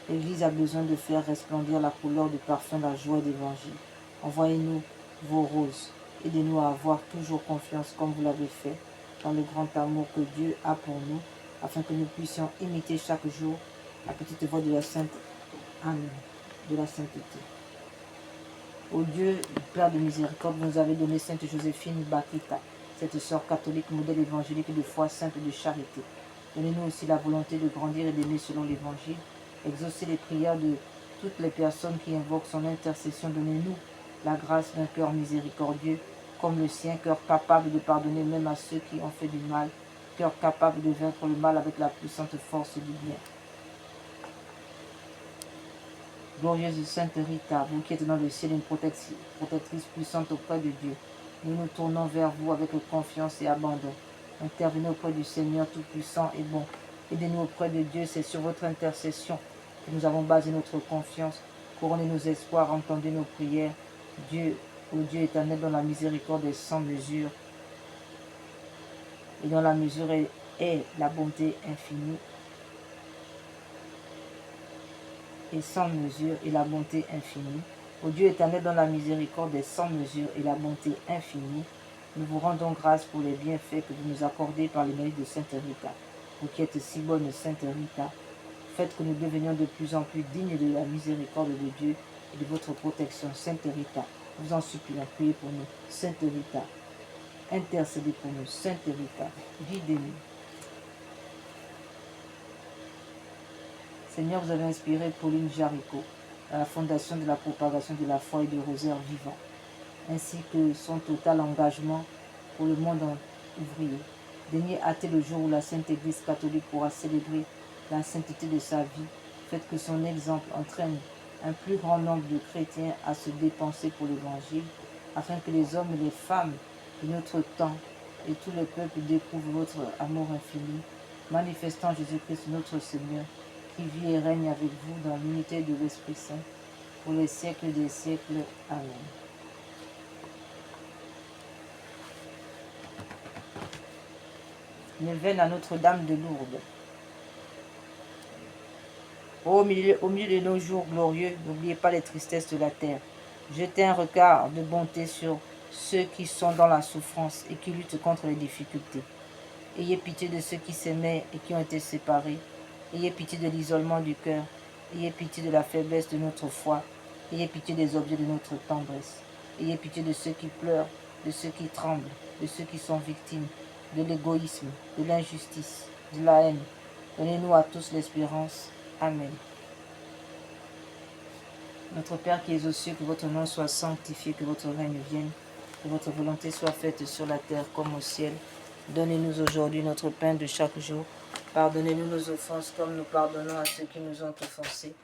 l'Église a besoin de faire resplendir la couleur du parfum de la joie d'Évangile. Envoyez-nous vos roses. Aidez-nous à avoir toujours confiance comme vous l'avez fait dans le grand amour que Dieu a pour nous, afin que nous puissions imiter chaque jour la petite voix de la Sainte Anne, de la sainteté. Ô Dieu, Père de miséricorde, vous nous avez donné Sainte Joséphine Bakita, cette sœur catholique, modèle évangélique de foi sainte et de charité. Donnez-nous aussi la volonté de grandir et d'aimer selon l'Évangile. Exaucez les prières de toutes les personnes qui invoquent son intercession. Donnez-nous la grâce d'un cœur miséricordieux, comme le sien, cœur capable de pardonner même à ceux qui ont fait du mal, cœur capable de vaincre le mal avec la puissante force du bien. Glorieuse Sainte Rita, vous qui êtes dans le ciel, une protectrice puissante auprès de Dieu, nous nous tournons vers vous avec confiance et abandon. Intervenez auprès du Seigneur Tout-Puissant et bon. Aidez-nous auprès de Dieu, c'est sur votre intercession que nous avons basé notre confiance. Couronnez nos espoirs, entendez nos prières. Dieu, ô Dieu éternel, dans la miséricorde est sans mesure, et dans la mesure est la bonté infinie, et sans mesure, et la bonté infinie. Ô Dieu éternel, dans la miséricorde est sans mesure, et la bonté infinie, nous vous rendons grâce pour les bienfaits que vous nous accordez par les mérites de Sainte Rita. Vous qui êtes si bonne, Sainte Rita, faites que nous devenions de plus en plus dignes de la miséricorde de Dieu et de votre protection. Sainte Rita, vous en supplions, priez pour nous. Sainte Rita, intercédez pour nous. Sainte Rita, guidez-nous. Seigneur, vous avez inspiré Pauline Jaricot à la fondation de la propagation de la foi et du rosaire vivant, ainsi que son total engagement pour le monde ouvrier. Daignez hâter le jour où la Sainte Église catholique pourra célébrer la sainteté de sa vie. Faites que son exemple entraîne un plus grand nombre de chrétiens à se dépenser pour l'Évangile, afin que les hommes et les femmes de notre temps et tout le peuple découvrent votre amour infini, manifestant Jésus-Christ notre Seigneur, qui vit et règne avec vous dans l'unité de l'Esprit Saint, pour les siècles des siècles. Amen. Neuvaine à Notre-Dame de Lourdes. Au milieu de nos jours glorieux, n'oubliez pas les tristesses de la terre. Jetez un regard de bonté sur ceux qui sont dans la souffrance et qui luttent contre les difficultés. Ayez pitié de ceux qui s'aimaient et qui ont été séparés. Ayez pitié de l'isolement du cœur. Ayez pitié de la faiblesse de notre foi. Ayez pitié des objets de notre tendresse. Ayez pitié de ceux qui pleurent, de ceux qui tremblent, de ceux qui sont victimes de l'égoïsme, de l'injustice, de la haine. Donnez-nous à tous l'espérance. Amen. Notre Père qui es aux cieux, que votre nom soit sanctifié, que votre règne vienne, que votre volonté soit faite sur la terre comme au ciel. Donnez-nous aujourd'hui notre pain de chaque jour. Pardonnez-nous nos offenses comme nous pardonnons à ceux qui nous ont offensés.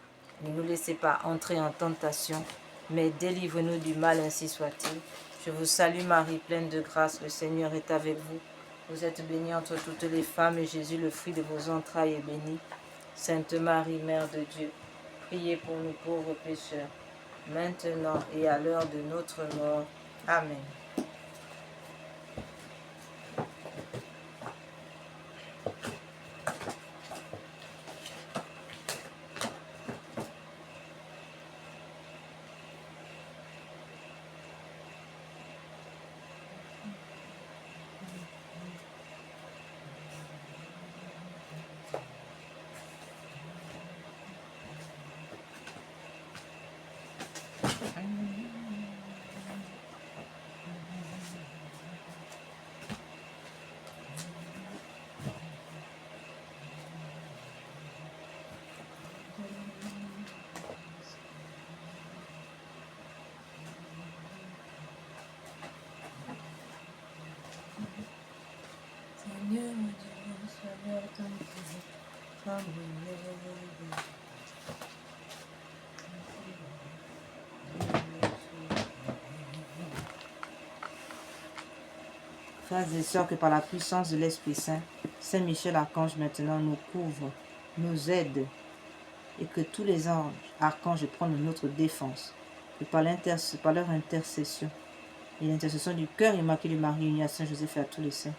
Ne nous laissez pas entrer en tentation, mais délivre-nous du mal, ainsi soit-il. Je vous salue Marie, pleine de grâce, le Seigneur est avec vous. Vous êtes bénie entre toutes les femmes, et Jésus, le fruit de vos entrailles, est béni. Sainte Marie, Mère de Dieu, priez pour nous pauvres pécheurs, maintenant et à l'heure de notre mort. Amen. Frères et sœurs, que par la puissance de l'Esprit Saint, Saint Michel Archange maintenant nous couvre, nous aide, et que tous les anges, archanges prennent notre défense, que par leur intercession et l'intercession du cœur immaculé de Marie unie à Saint Joseph et à tous les saints,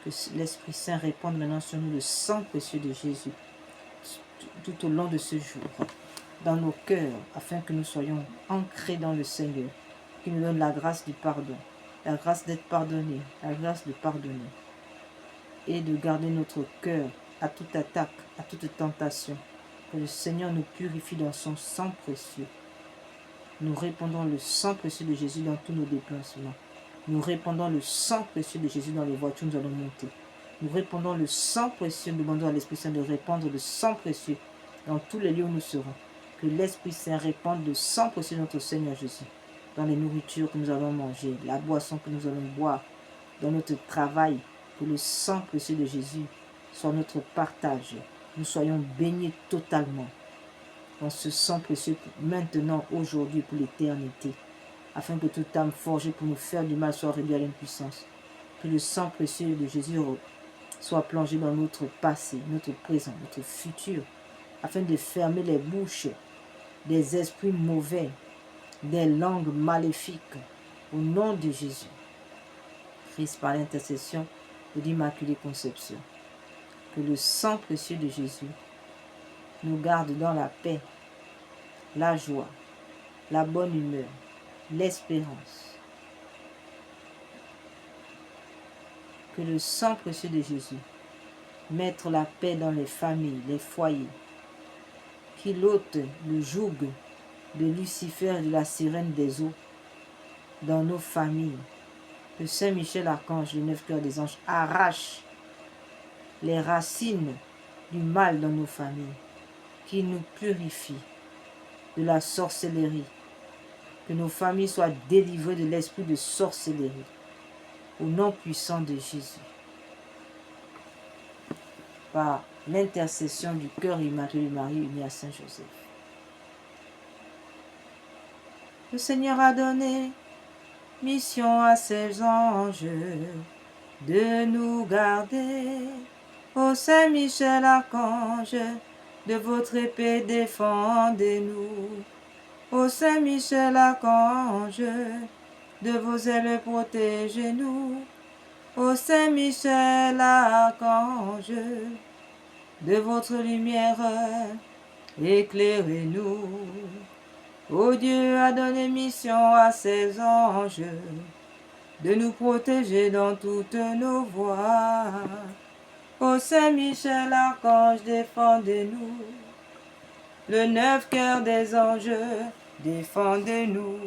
que l'Esprit Saint répande maintenant sur nous le sang précieux de Jésus, tout au long de ce jour, dans nos cœurs, afin que nous soyons ancrés dans le Seigneur, qui nous donne la grâce du pardon, la grâce d'être pardonné, la grâce de pardonner, et de garder notre cœur à toute attaque, à toute tentation, que le Seigneur nous purifie dans son sang précieux. Nous répandons le sang précieux de Jésus dans tous nos déplacements. Nous répandons le sang précieux de Jésus dans les voitures où nous allons monter. Nous répandons le sang précieux, nous demandons à l'Esprit Saint de répandre le sang précieux dans tous les lieux où nous serons. Que l'Esprit Saint répande le sang précieux de notre Seigneur Jésus dans les nourritures que nous allons manger, la boisson que nous allons boire, dans notre travail. Que le sang précieux de Jésus soit notre partage. Nous soyons baignés totalement dans ce sang précieux maintenant, aujourd'hui, pour l'éternité, afin que toute âme forgée pour nous faire du mal soit réduite à l'impuissance. Que le sang précieux de Jésus soit plongé dans notre passé, notre présent, notre futur, afin de fermer les bouches des esprits mauvais, des langues maléfiques, au nom de Jésus. Christ, par l'intercession de l'Immaculée Conception. Que le sang précieux de Jésus nous garde dans la paix, la joie, la bonne humeur, l'espérance. Que le sang précieux de Jésus mette la paix dans les familles, les foyers, qu'il ôte le joug de Lucifer et de la sirène des eaux dans nos familles. Que Saint Michel Archange, le 9 cœurs des anges, arrache les racines du mal dans nos familles, qui nous purifie de la sorcellerie, que nos familles soient délivrées de l'esprit de sorcellerie, au nom puissant de Jésus, par l'intercession du cœur immaculé de Marie unie à Saint Joseph. Le Seigneur a donné mission à ses anges de nous garder. Ô Saint Michel Archange, de votre épée défendez-nous. Ô Saint Michel Archange, de vos ailes protégez-nous. Ô Saint Michel Archange, de votre lumière éclairez-nous. Ô Dieu a donné mission à ses anges de nous protéger dans toutes nos voies. Ô Saint Michel Archange, défendez-nous. Le 9 cœurs des anges, défendez-nous.